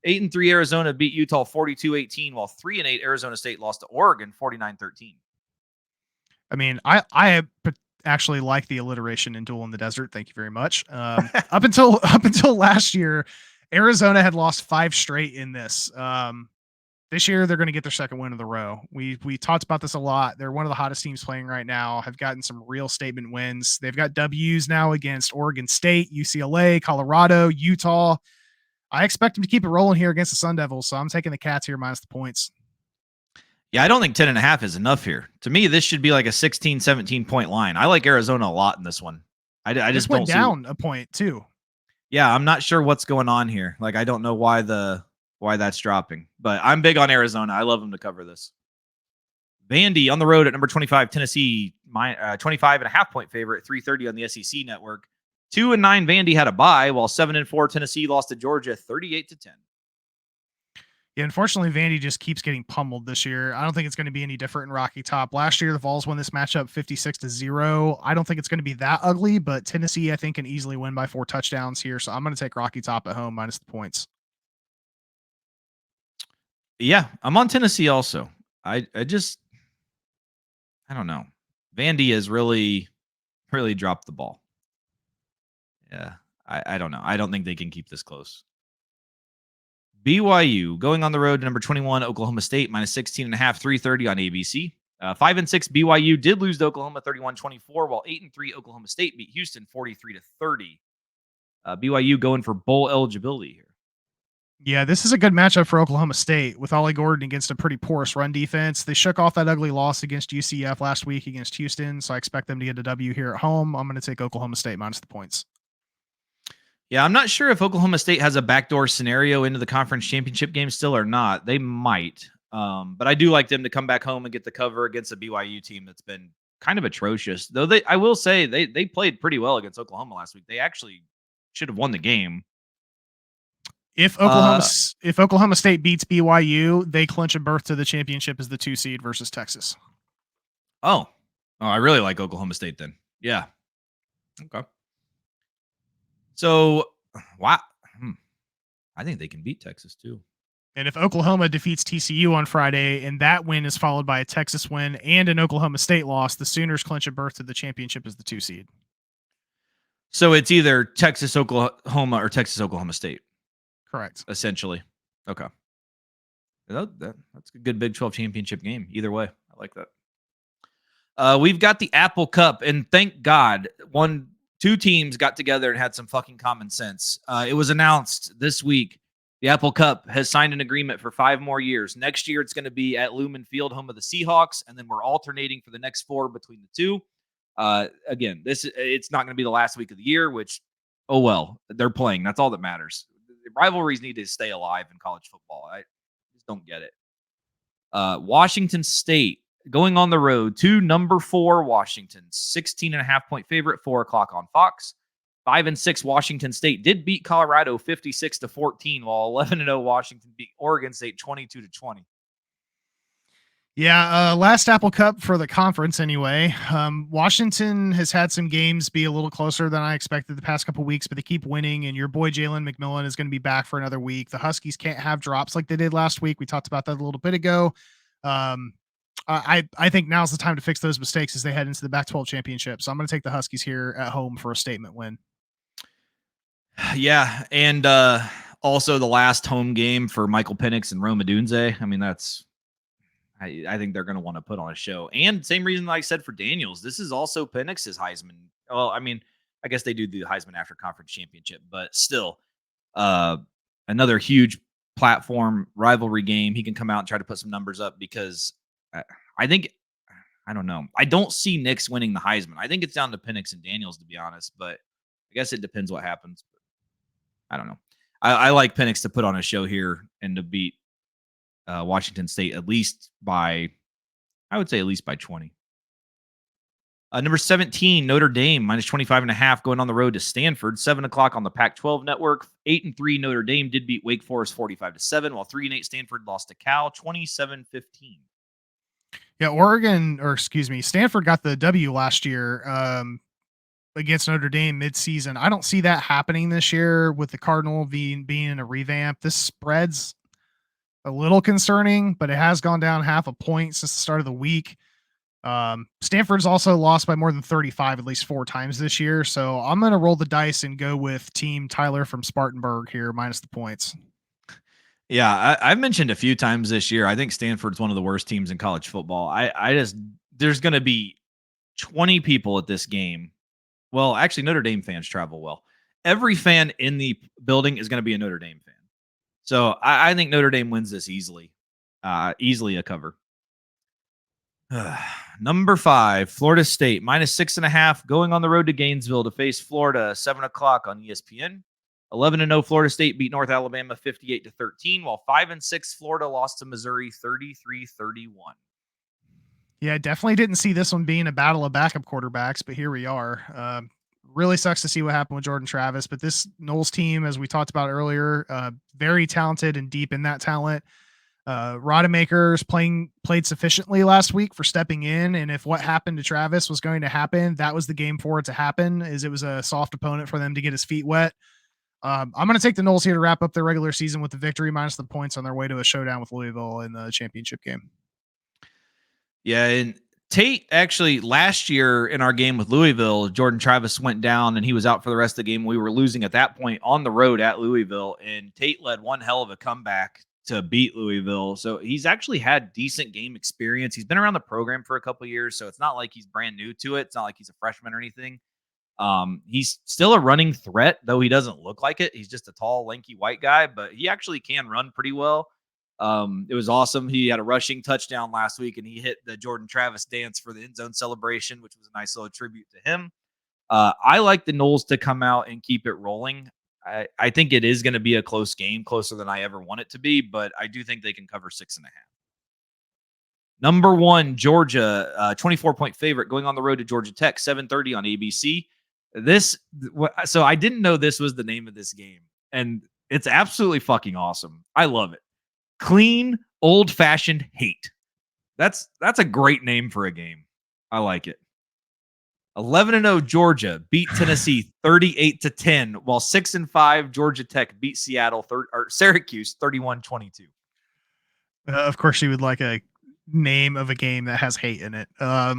8-3 Arizona beat Utah 42-18, while 3-8 Arizona State lost to Oregon 49-13. I mean, I actually like the alliteration in Duel in the Desert. Thank you very much. Up until last year, Arizona had lost 5 straight in this. This year, they're going to get their second win of the row. We talked about this a lot. They're one of the hottest teams playing right now, have gotten some real statement wins. They've got W's now against Oregon State, UCLA, Colorado, Utah. I expect them to keep it rolling here against the Sun Devils, so I'm taking the Cats here minus the points. Yeah, I don't think 10.5 is enough here. To me, this should be like a 16, 17-point line. I like Arizona a lot in this one. I just went don't down a point, too. Yeah, I'm not sure what's going on here. Like, I don't know why that's dropping, but I'm big on Arizona. I love them to cover this. Vandy on the road at number 25, Tennessee, 25.5-point favorite, 3:30 on the SEC network. 2-9 Vandy had a bye, while 7-4 Tennessee lost to Georgia 38-10. Yeah, unfortunately, Vandy just keeps getting pummeled this year. I don't think it's going to be any different in Rocky Top. Last year, the Vols won this matchup 56-0. I don't think it's going to be that ugly, but Tennessee, I think, can easily win by 4 touchdowns here. So I'm going to take Rocky Top at home minus the points. Yeah, I'm on Tennessee also. I don't know. Vandy has really dropped the ball. Yeah, I don't know. I don't think they can keep this close. BYU going on the road to number 21, Oklahoma State, minus 16.5, 3:30 on ABC. 5-6 BYU did lose to Oklahoma 31-24, while 8-3 Oklahoma State beat Houston 43-30. BYU going for bowl eligibility here. Yeah, this is a good matchup for Oklahoma State with Ollie Gordon against a pretty porous run defense. They shook off that ugly loss against UCF last week against Houston, so I expect them to get a W here at home. I'm going to take Oklahoma State minus the points. Yeah, I'm not sure if Oklahoma State has a backdoor scenario into the conference championship game still or not. They might, but I do like them to come back home and get the cover against a BYU team that's been kind of atrocious. Though I will say they played pretty well against Oklahoma last week. They actually should have won the game. If Oklahoma State beats BYU, they clinch a berth to the championship as the 2 seed versus Texas. Oh, I really like Oklahoma State then. Yeah. Okay. So, wow. I think they can beat Texas too. And if Oklahoma defeats TCU on Friday and that win is followed by a Texas win and an Oklahoma State loss, the Sooners clinch a berth to the championship as the 2 seed. So it's either Texas, Oklahoma, or Texas, Oklahoma State. Correct. Essentially. Okay. That's a good Big 12 championship game. Either way. I like that. We've got the Apple Cup, and thank God, 2 teams got together and had some fucking common sense. It was announced this week. The Apple Cup has signed an agreement for 5 more years. Next year, it's going to be at Lumen Field, home of the Seahawks, and then we're alternating for the next 4 between the 2. Again, it's not going to be the last week of the year, which, oh well, they're playing. That's all that matters. The rivalries need to stay alive in college football. I just don't get it. Washington State going on the road to number 4 Washington, 16.5-point favorite, 4:00 on Fox. 5-6 Washington State did beat Colorado 56-14, while 11-0 Washington beat Oregon State 22-20. Yeah, last Apple Cup for the conference anyway. Washington has had some games be a little closer than I expected the past couple weeks, but they keep winning, and your boy Jalen McMillan is going to be back for another week. The Huskies can't have drops like they did last week. We talked about that a little bit ago. I think now's the time to fix those mistakes as they head into the Pac-12 championship. So I'm going to take the Huskies here at home for a statement win. Yeah, and also the last home game for Michael Penix and Rome Odunze. I mean, I think they're going to want to put on a show. And same reason I said for Daniels, this is also Penix's Heisman. Well, I mean, I guess they do the Heisman after conference championship, but still another huge platform rivalry game. He can come out and try to put some numbers up because I don't know. I don't see Nix winning the Heisman. I think it's down to Penix and Daniels, to be honest, but I guess it depends what happens. I don't know. I like Penix to put on a show here and to beat Washington State at least by 20. Number 17, Notre Dame, minus 25.5, going on the road to Stanford, 7:00 on the Pac-12 network. 8-3 Notre Dame did beat Wake Forest 45-7, while 3-8 Stanford lost to Cal 27-15. Yeah, Stanford got the W last year against Notre Dame midseason. I don't see that happening this year with the Cardinal being in a revamp. This spread's a little concerning, but it has gone down half a point since the start of the week. Stanford's also lost by more than 35 at least 4 times this year, so I'm going to roll the dice and go with Team Tyler from Spartanburg here minus the points. Yeah, I've mentioned a few times this year. I think Stanford's one of the worst teams in college football. There's going to be 20 people at this game. Well, actually, Notre Dame fans travel well. Every fan in the building is going to be a Notre Dame fan. So I think Notre Dame wins this easily. Easily a cover. Number 5, Florida State, -6.5, going on the road to Gainesville to face Florida, 7 o'clock on ESPN. 11-0 Florida State beat North Alabama 58-13, while 5-6 Florida lost to Missouri 33-31. Yeah, definitely didn't see this one being a battle of backup quarterbacks, but here we are. Really sucks to see what happened with Jordan Travis, but this Knowles team, as we talked about earlier, very talented and deep in that talent. Rodemaker's played sufficiently last week for stepping in, and if what happened to Travis was going to happen, that was the game for it to happen. It was a soft opponent for them to get his feet wet. I'm going to take the Knowles here to wrap up their regular season with the victory minus the points on their way to a showdown with Louisville in the championship game. Yeah, and Tate actually last year in our game with Louisville, Jordan Travis went down and he was out for the rest of the game. We were losing at that point on the road at Louisville, and Tate led one hell of a comeback to beat Louisville. So he's actually had decent game experience. He's been around the program for a couple of years, so it's not like he's brand new to it. It's not like he's a freshman or anything. He's still a running threat, though he doesn't look like it. He's just a tall, lanky white guy, but he actually can run pretty well. It was awesome. He had a rushing touchdown last week, and he hit the Jordan Travis dance for the end zone celebration, which was a nice little tribute to him. I like the Knowles to come out and keep it rolling. I think it is going to be a close game, closer than I ever want it to be, but I do think they can cover 6.5. Number 1, Georgia, 24-point favorite, going on the road to Georgia Tech, 7:30 on ABC. So I didn't know this was the name of this game, and it's absolutely fucking awesome. I love it. Clean, old-fashioned hate. That's a great name for a game. I like it. 11-0 Georgia beat Tennessee 38-10, while 6-5 Georgia Tech beat Syracuse 31-22. Of course, you would like a name of a game that has hate in it.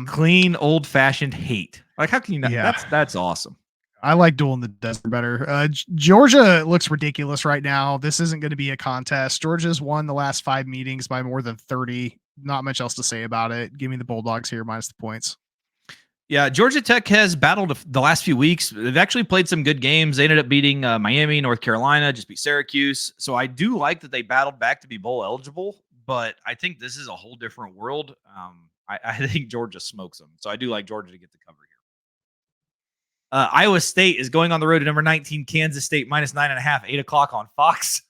Clean, old-fashioned hate. Like, how can you not? Yeah. That's awesome. I like Duel in the Desert better. Georgia looks ridiculous right now. This isn't going to be a contest. Georgia's won the last 5 meetings by more than 30. Not much else to say about it. Give me the Bulldogs here minus the points. Yeah, Georgia Tech has battled the last few weeks. They've actually played some good games. They ended up beating Miami, North Carolina, just beat Syracuse. So I do like that they battled back to be bowl eligible, but I think this is a whole different world. I think Georgia smokes them. So I do like Georgia to get the cover here. Iowa State is going on the road to number 19, Kansas State, -9.5, 8 o'clock on Fox.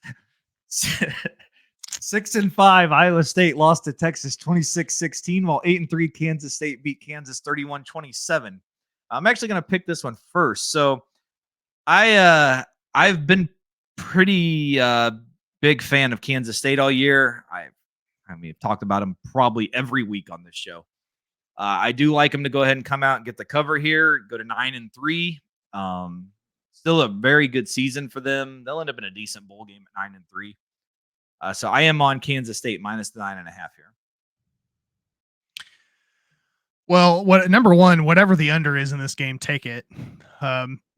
6-5, Iowa State lost to Texas 26-16, while 8-3 Kansas State beat Kansas 31-27. I'm actually going to pick this one first. So I've been pretty big fan of Kansas State all year. I've talked about them probably every week on this show. I do like them to go ahead and come out and get the cover here, go to 9-3. Still a very good season for them. They'll end up in a decent bowl game at 9-3. So I am on Kansas State minus the 9.5 here. Well, number 1, whatever the under is in this game, take it.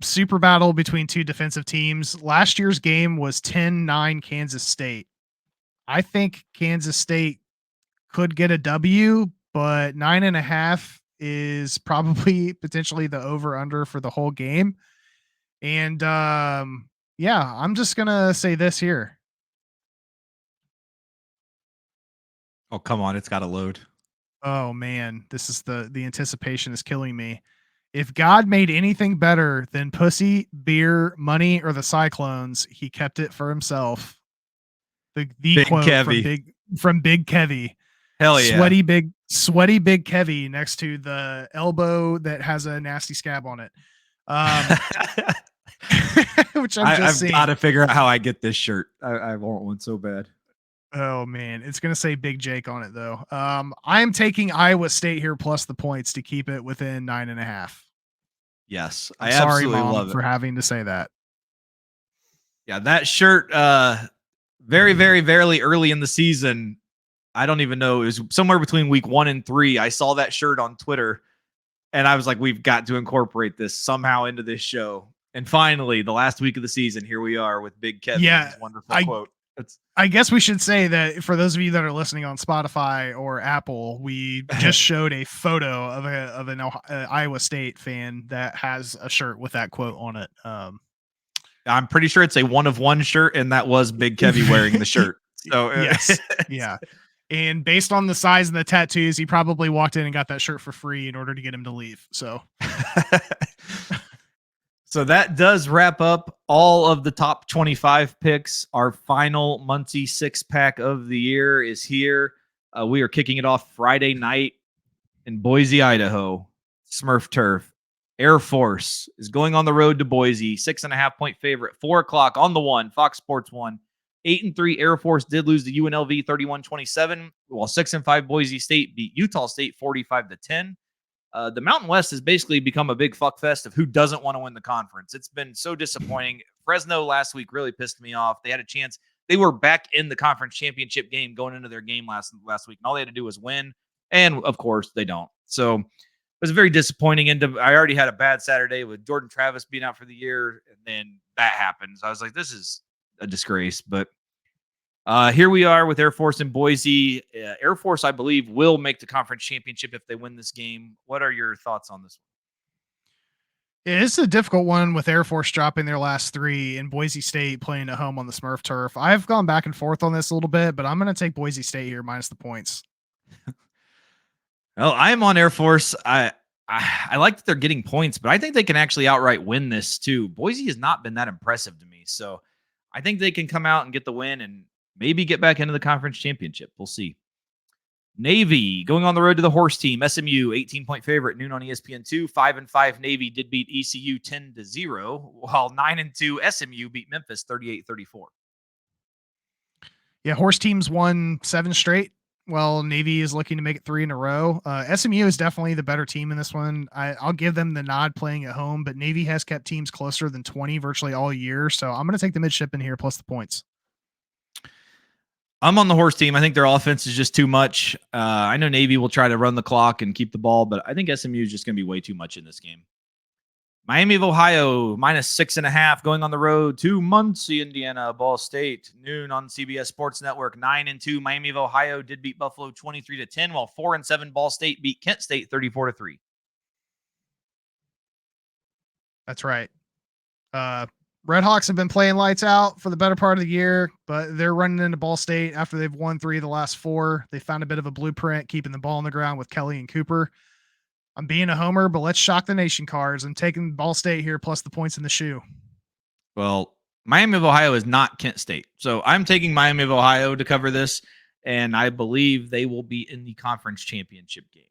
Super battle between 2 defensive teams. Last year's game was 10-9 Kansas State. I think Kansas State could get a W, but 9.5 is probably potentially the over-under for the whole game. And yeah, I'm just going to say this here. Oh, come on. It's got to load. Oh, man. This is the anticipation is killing me. If God made anything better than pussy, beer, money, or the Cyclones, he kept it for himself. The Big quote Kevy. from Big Kevy. Hell yeah. Sweaty big Kevy next to the elbow that has a nasty scab on it. Which I've got to figure out how I get this shirt. I want one so bad. Oh man, it's gonna say Big Jake on it though. I am taking Iowa State here plus the points to keep it within 9.5. Yes, I'm I sorry, absolutely Mom, love it. for having to say that. Yeah, that shirt, very, very, very early in the season. I don't even know. It was somewhere between week 1 and 3. I saw that shirt on Twitter, and I was like, we've got to incorporate this somehow into this show. And finally, the last week of the season, here we are with Big Kevin's Yeah, wonderful quote. I guess we should say that for those of you that are listening on Spotify or Apple, we just showed a photo of an Iowa State fan that has a shirt with that quote on it. I'm pretty sure it's a 1-of-1 shirt, and that was Big Kevy wearing the shirt. So yes, yeah. And based on the size of the tattoos, he probably walked in and got that shirt for free in order to get him to leave. So, so that does wrap up all of the top 25 picks. Our final Muncie 6-pack of the year is here. We are kicking it off Friday night in Boise, Idaho. Smurf Turf. Air Force is going on the road to Boise. 6.5-point favorite. 4:00 on the one. Fox Sports 1. 8-3 Air Force did lose to UNLV 31-27, while 6-5 Boise State beat Utah State 45-10. The Mountain West has basically become a big fuck fest of who doesn't want to win the conference. It's been so disappointing. Fresno last week really pissed me off. They had a chance. They were back in the conference championship game going into their game last week, and all they had to do was win. And of course, they don't. So it was a very disappointing end of. I already had a bad Saturday with Jordan Travis being out for the year, and then that happens. I was like, this is a disgrace. But here we are with Air Force in Boise. Air Force, I believe, will make the conference championship if they win this game. What are your thoughts on this one? It's a difficult one with Air Force dropping their last 3 and Boise State playing at home on the Smurf turf. I've gone back and forth on this a little bit, but I'm going to take Boise State here minus the points. Well, I am on Air Force. I like that they're getting points, but I think they can actually outright win this too. Boise has not been that impressive to me, so I think they can come out and get the win and maybe get back into the conference championship. We'll see. Navy going on the road to the horse team. SMU 18-point favorite, noon on ESPN2. 5-5 Navy did beat ECU 10-0, while 9-2 SMU beat Memphis 38-34. Yeah, horse teams won 7 straight. Well, Navy is looking to make it 3 in a row. SMU is definitely the better team in this one. I'll give them the nod playing at home, but Navy has kept teams closer than 20 virtually all year. So I'm going to take the midshipman here plus the points. I'm on the horse team. I think their offense is just too much. I know Navy will try to run the clock and keep the ball, but I think SMU is just going to be way too much in this game. Miami of Ohio, minus 6.5, going on the road to Muncie, Indiana. Ball State, noon on CBS Sports Network. 9-2 Miami of Ohio did beat Buffalo 23-10, while 4-7 Ball State beat Kent State 34-3. That's right. Redhawks have been playing lights out for the better part of the year, but they're running into Ball State after they've won 3 of the last 4. They found a bit of a blueprint, keeping the ball on the ground with Kelly and Cooper. I'm being a homer, but let's shock the nation cards. I'm taking Ball State here plus the points in the shoe. Well, Miami of Ohio is not Kent State. So I'm taking Miami of Ohio to cover this, and I believe they will be in the conference championship game.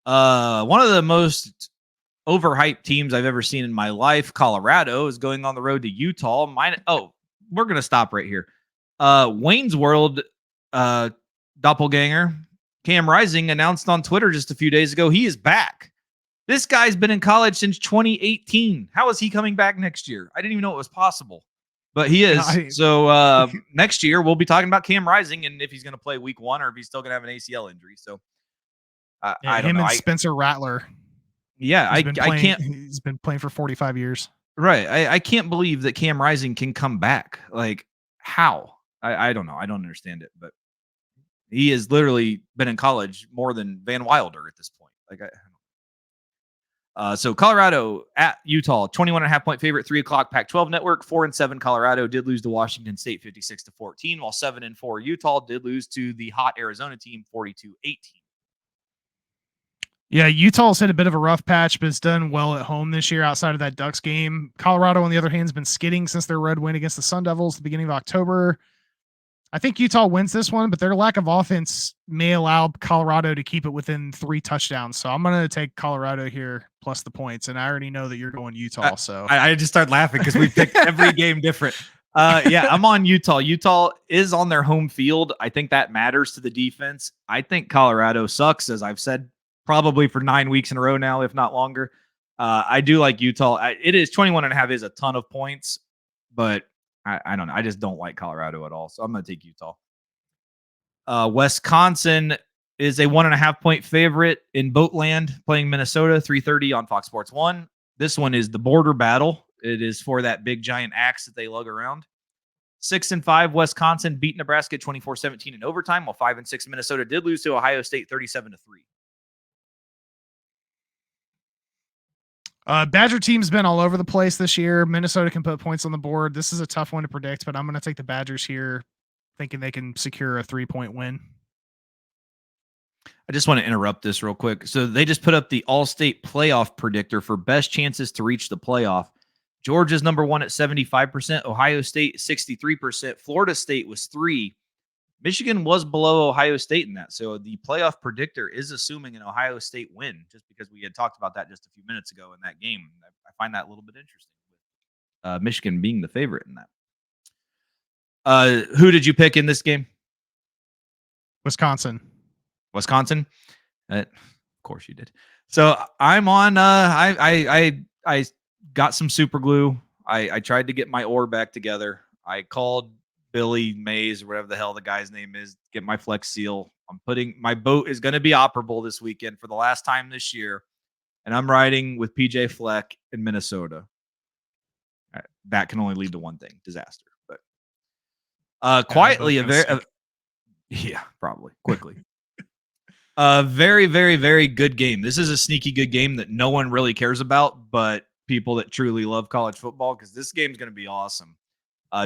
One of the most overhyped teams I've ever seen in my life, Colorado, is going on the road to Utah. We're going to stop right here. Wayne's World doppelganger, Cam Rising, announced on Twitter just a few days ago he is back. This guy's been in college since 2018. How is he coming back next year? I didn't even know it was possible, but he is. So next year we'll be talking about Cam Rising and if he's going to play week 1 or if he's still going to have an ACL injury. So I don't know. And Spencer Rattler. Yeah, I can't. He's been playing for 45 years. Right. I can't believe that Cam Rising can come back. Like, how? I don't know. I don't understand it, but he has literally been in college more than Van Wilder at this point. So Colorado at Utah, 21.5-point favorite, 3:00 Pac-12 network. 4-7 Colorado did lose to Washington State 56-14, while 7-4 Utah did lose to the hot Arizona team 42-18. Yeah, Utah's hit a bit of a rough patch, but it's done well at home this year outside of that Ducks game. Colorado, on the other hand, has been skidding since their road win against the Sun Devils at the beginning of October. I think Utah wins this one, but their lack of offense may allow Colorado to keep it within 3 touchdowns. So I'm going to take Colorado here plus the points, and I already know that you're going Utah. So I just started laughing because we picked every game different. Yeah, I'm on Utah. Utah is on their home field. I think that matters to the defense. I think Colorado sucks, as I've said, probably for 9 weeks in a row now, if not longer. I do like Utah. It is 21.5 is a ton of points, but I don't know. I just don't like Colorado at all. So I'm going to take Utah. Wisconsin is a 1.5 point favorite in Boatland, playing Minnesota, 3:30 on Fox Sports 1. This one is the border battle. It is for that big giant axe that they lug around. 6-5, Wisconsin beat Nebraska 24-17 in overtime, while 5-6, Minnesota did lose to Ohio State 37-3. Badger team's been all over the place this year. Minnesota can put points on the board. This is a tough one to predict, but I'm going to take the Badgers here, thinking they can secure a 3-point win. I just want to interrupt this real quick. So they just put up the all-state playoff predictor for best chances to reach the playoff. Georgia's number 1 at 75%. Ohio State, 63%. Florida State was 3. Michigan was below Ohio State in that. So the playoff predictor is assuming an Ohio State win, just because we had talked about that just a few minutes ago in that game. I find that a little bit interesting. Michigan being the favorite in that. Who did you pick in this game? Wisconsin. Of course you did. So I'm on. I got some super glue. I tried to get my oar back together. I called Billy Mays or whatever the hell the guy's name is, get my Flex Seal. I'm putting my boat is going to be operable this weekend for the last time this year, and I'm riding with PJ Fleck in Minnesota. That can only lead to one thing: disaster. But quietly, probably quickly. A very, very, very good game. This is a sneaky good game that no one really cares about, but people that truly love college football, because this game is going to be awesome.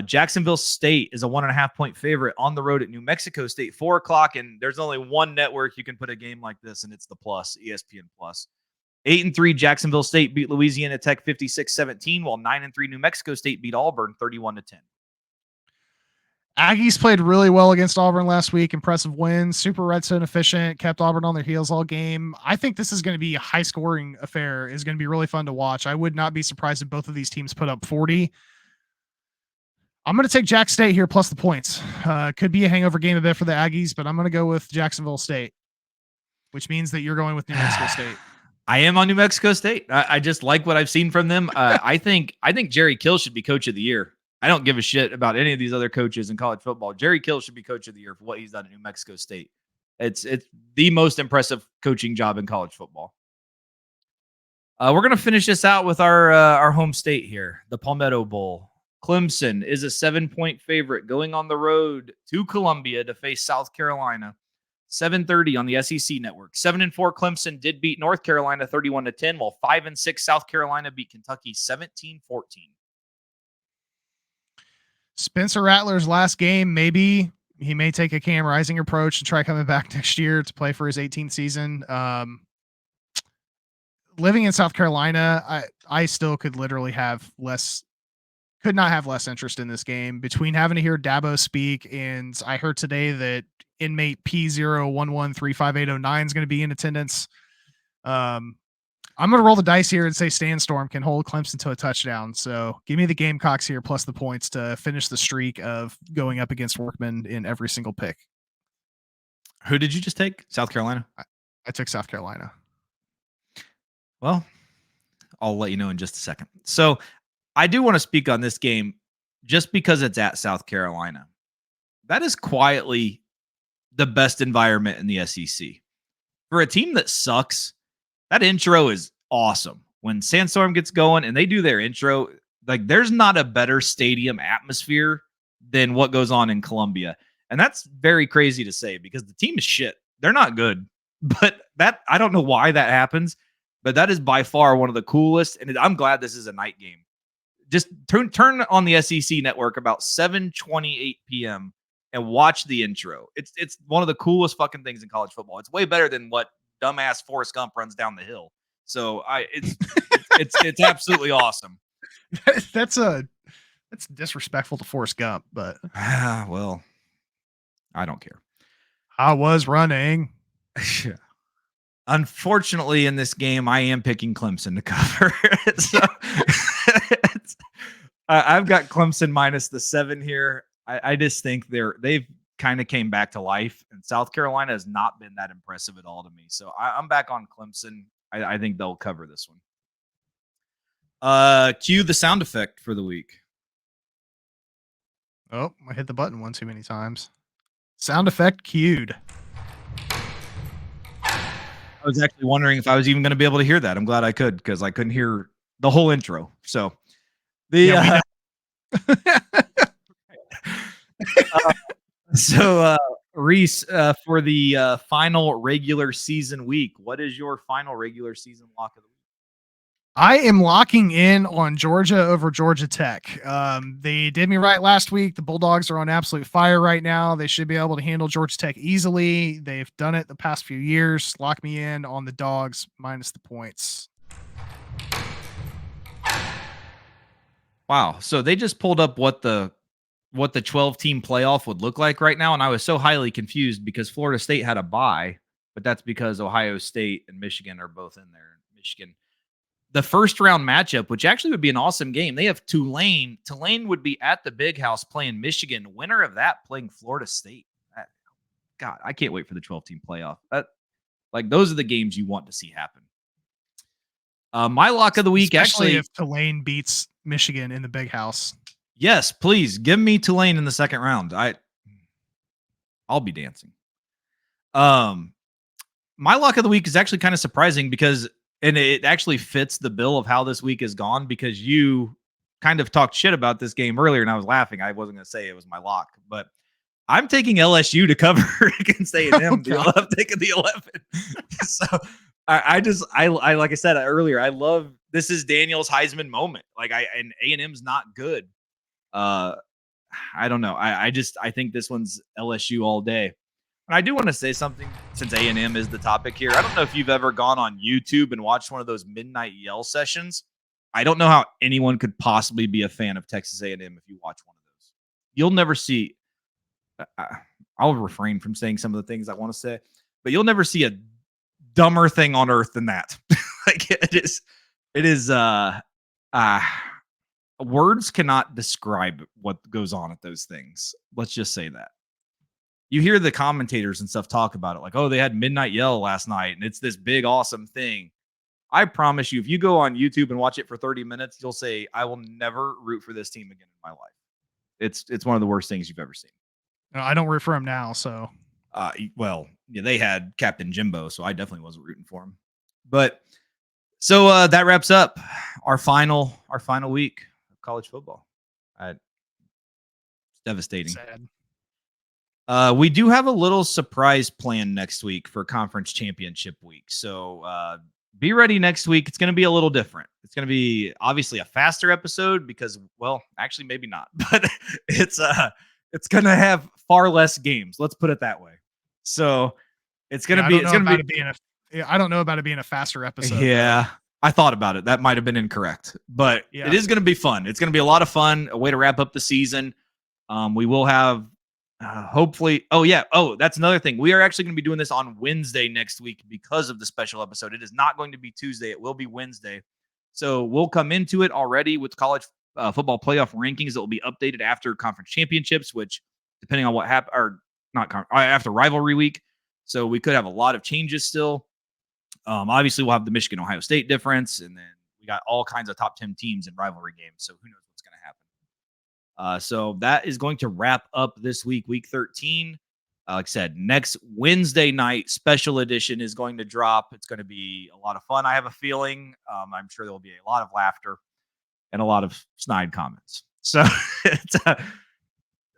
Jacksonville State is a 1.5 point favorite on the road at New Mexico State, 4:00. And there's only one network you can put a game like this, and it's the Plus, ESPN Plus. 8-3, Jacksonville State beat Louisiana Tech 56-17, while 9-3, New Mexico State beat Auburn 31-10. Aggies played really well against Auburn last week. Impressive win, super red zone efficient, kept Auburn on their heels all game. I think this is going to be a high scoring affair. It's going to be really fun to watch. I would not be surprised if both of these teams put up 40. I'm going to take Jack State here plus the points. Could be a hangover game a bit for the Aggies, but I'm going to go with Jacksonville State, which means that you're going with New Mexico State. I am on New Mexico State. I just like what I've seen from them. I think Jerry Kill should be coach of the year. I don't give a shit about any of these other coaches in college football. Jerry Kill should be coach of the year for what he's done at New Mexico State. It's the most impressive coaching job in college football. We're going to finish this out with our home state here, the Palmetto Bowl. Clemson is a 7-point favorite going on the road to Columbia to face South Carolina. 7:30 on the SEC network. 7-4 Clemson did beat North Carolina 31-10, while 5-6 South Carolina beat Kentucky 17-14. Spencer Rattler's last game, maybe he may take a Cam Rising approach and try coming back next year to play for his 18th season. Living in South Carolina, I still could literally could not have less interest in this game. Between having to hear Dabo speak, and I heard today that inmate P01135809 is going to be in attendance. I'm going to roll the dice here and say Sandstorm can hold Clemson to a touchdown. So give me the Gamecocks here plus the points to finish the streak of going up against Workman in every single pick. Who did you just take? South Carolina? I took South Carolina. Well, I'll let you know in just a second. So I do want to speak on this game just because it's at South Carolina. That is quietly the best environment in the SEC. For a team that sucks, that intro is awesome. When Sandstorm gets going and they do their intro, like there's not a better stadium atmosphere than what goes on in Columbia. And that's very crazy to say because the team is shit. They're not good. But that I don't know why that happens, but that is by far one of the coolest. And I'm glad this is a night game. Just turn on the SEC network about 7:28 p.m. and watch the intro. It's one of the coolest fucking things in college football. It's way better than what dumbass Forrest Gump runs down the hill. So it's absolutely awesome. That's disrespectful to Forrest Gump, but well, I don't care. I was running. Unfortunately, in this game, I am picking Clemson to cover. So, I've got Clemson minus the 7 here. I just think they've kind of came back to life, and South Carolina has not been that impressive at all to me. So I'm back on Clemson. I think they'll cover this one. Cue the sound effect for the week. Oh, I hit the button one too many times. Sound effect cued. I was actually wondering if I was even going to be able to hear that. I'm glad I could, because I couldn't hear the whole intro. So Reese, for the final regular season week, what is your final regular season lock of the week? I am locking in on Georgia over Georgia Tech. They did me right last week. The Bulldogs are on absolute fire right now. They should be able to handle Georgia Tech easily. They've done it the past few years. Lock me in on the Dogs minus the points. Wow. So they just pulled up what the 12-team playoff would look like right now, and I was so highly confused because Florida State had a bye, but that's because Ohio State and Michigan are both in there. Michigan, the first round matchup, which actually would be an awesome game. They have Tulane. Tulane would be at the Big House playing Michigan. Winner of that playing Florida State. God, I can't wait for the 12-team playoff. Those are the games you want to see happen. My lock of the week, especially actually, if Tulane beats Michigan in the Big House. Yes, please give me Tulane in the second round. I'll be dancing. My lock of the week is actually kind of surprising and it actually fits the bill of how this week has gone, because you kind of talked shit about this game earlier and I was laughing. I wasn't going to say it was my lock, but I'm taking LSU to cover against A&M. Oh, I'm taking the 11. So I like I said earlier, I love, this is Daniel's Heisman moment. And A&M's not good. I don't know. I think this one's LSU all day. And I do want to say something, since A&M is the topic here. I don't know if you've ever gone on YouTube and watched one of those midnight yell sessions. I don't know how anyone could possibly be a fan of Texas A&M if you watch one of those. You'll never see. I'll refrain from saying some of the things I want to say, but you'll never see a dumber thing on earth than that. It is. Words cannot describe what goes on at those things. Let's just say that. You hear the commentators and stuff talk about it, like, oh, they had midnight yell last night and it's this big, awesome thing. I promise you, if you go on YouTube and watch it for 30 minutes, you'll say, I will never root for this team again in my life. It's one of the worst things you've ever seen. I don't root for him now, so. They had Captain Jimbo, so I definitely wasn't rooting for him. But so that wraps up our final week of college football. It's devastating. Sad. We do have a little surprise plan next week for conference championship week. So be ready next week. It's going to be a little different. It's going to be obviously a faster episode because, well, actually maybe not, but it's going to have far less games. Let's put it that way. So it's going to be, I don't know about it being a faster episode. Yeah. Though. I thought about it. That might've been incorrect, but It is going to be fun. It's going to be a lot of fun, a way to wrap up the season. We will have, hopefully. That's another thing. We are actually going to be doing this on Wednesday next week because of the special episode. It is not going to be Tuesday. It will be Wednesday. So we'll come into it already with college football playoff rankings that will be updated after conference championships, which depending on what happens, or not after rivalry week. So we could have a lot of changes still. Obviously we'll have the Michigan Ohio State difference, and then we got all kinds of top 10 teams in rivalry games. So who knows what's going to happen. So that is going to wrap up this week, week 13. Like I said, next Wednesday night special edition is going to drop. It's going to be a lot of fun. I have a feeling. I'm sure there will be a lot of laughter and a lot of snide comments. So it's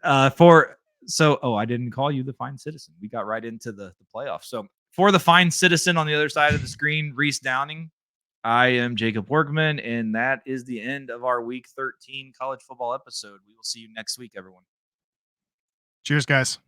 I didn't call you the fine citizen. We got right into the playoffs. So for the fine citizen on the other side of the screen, Reese Downing, I am Jacob Workman, and that is the end of our Week 13 college football episode. We will see you next week, everyone. Cheers, guys.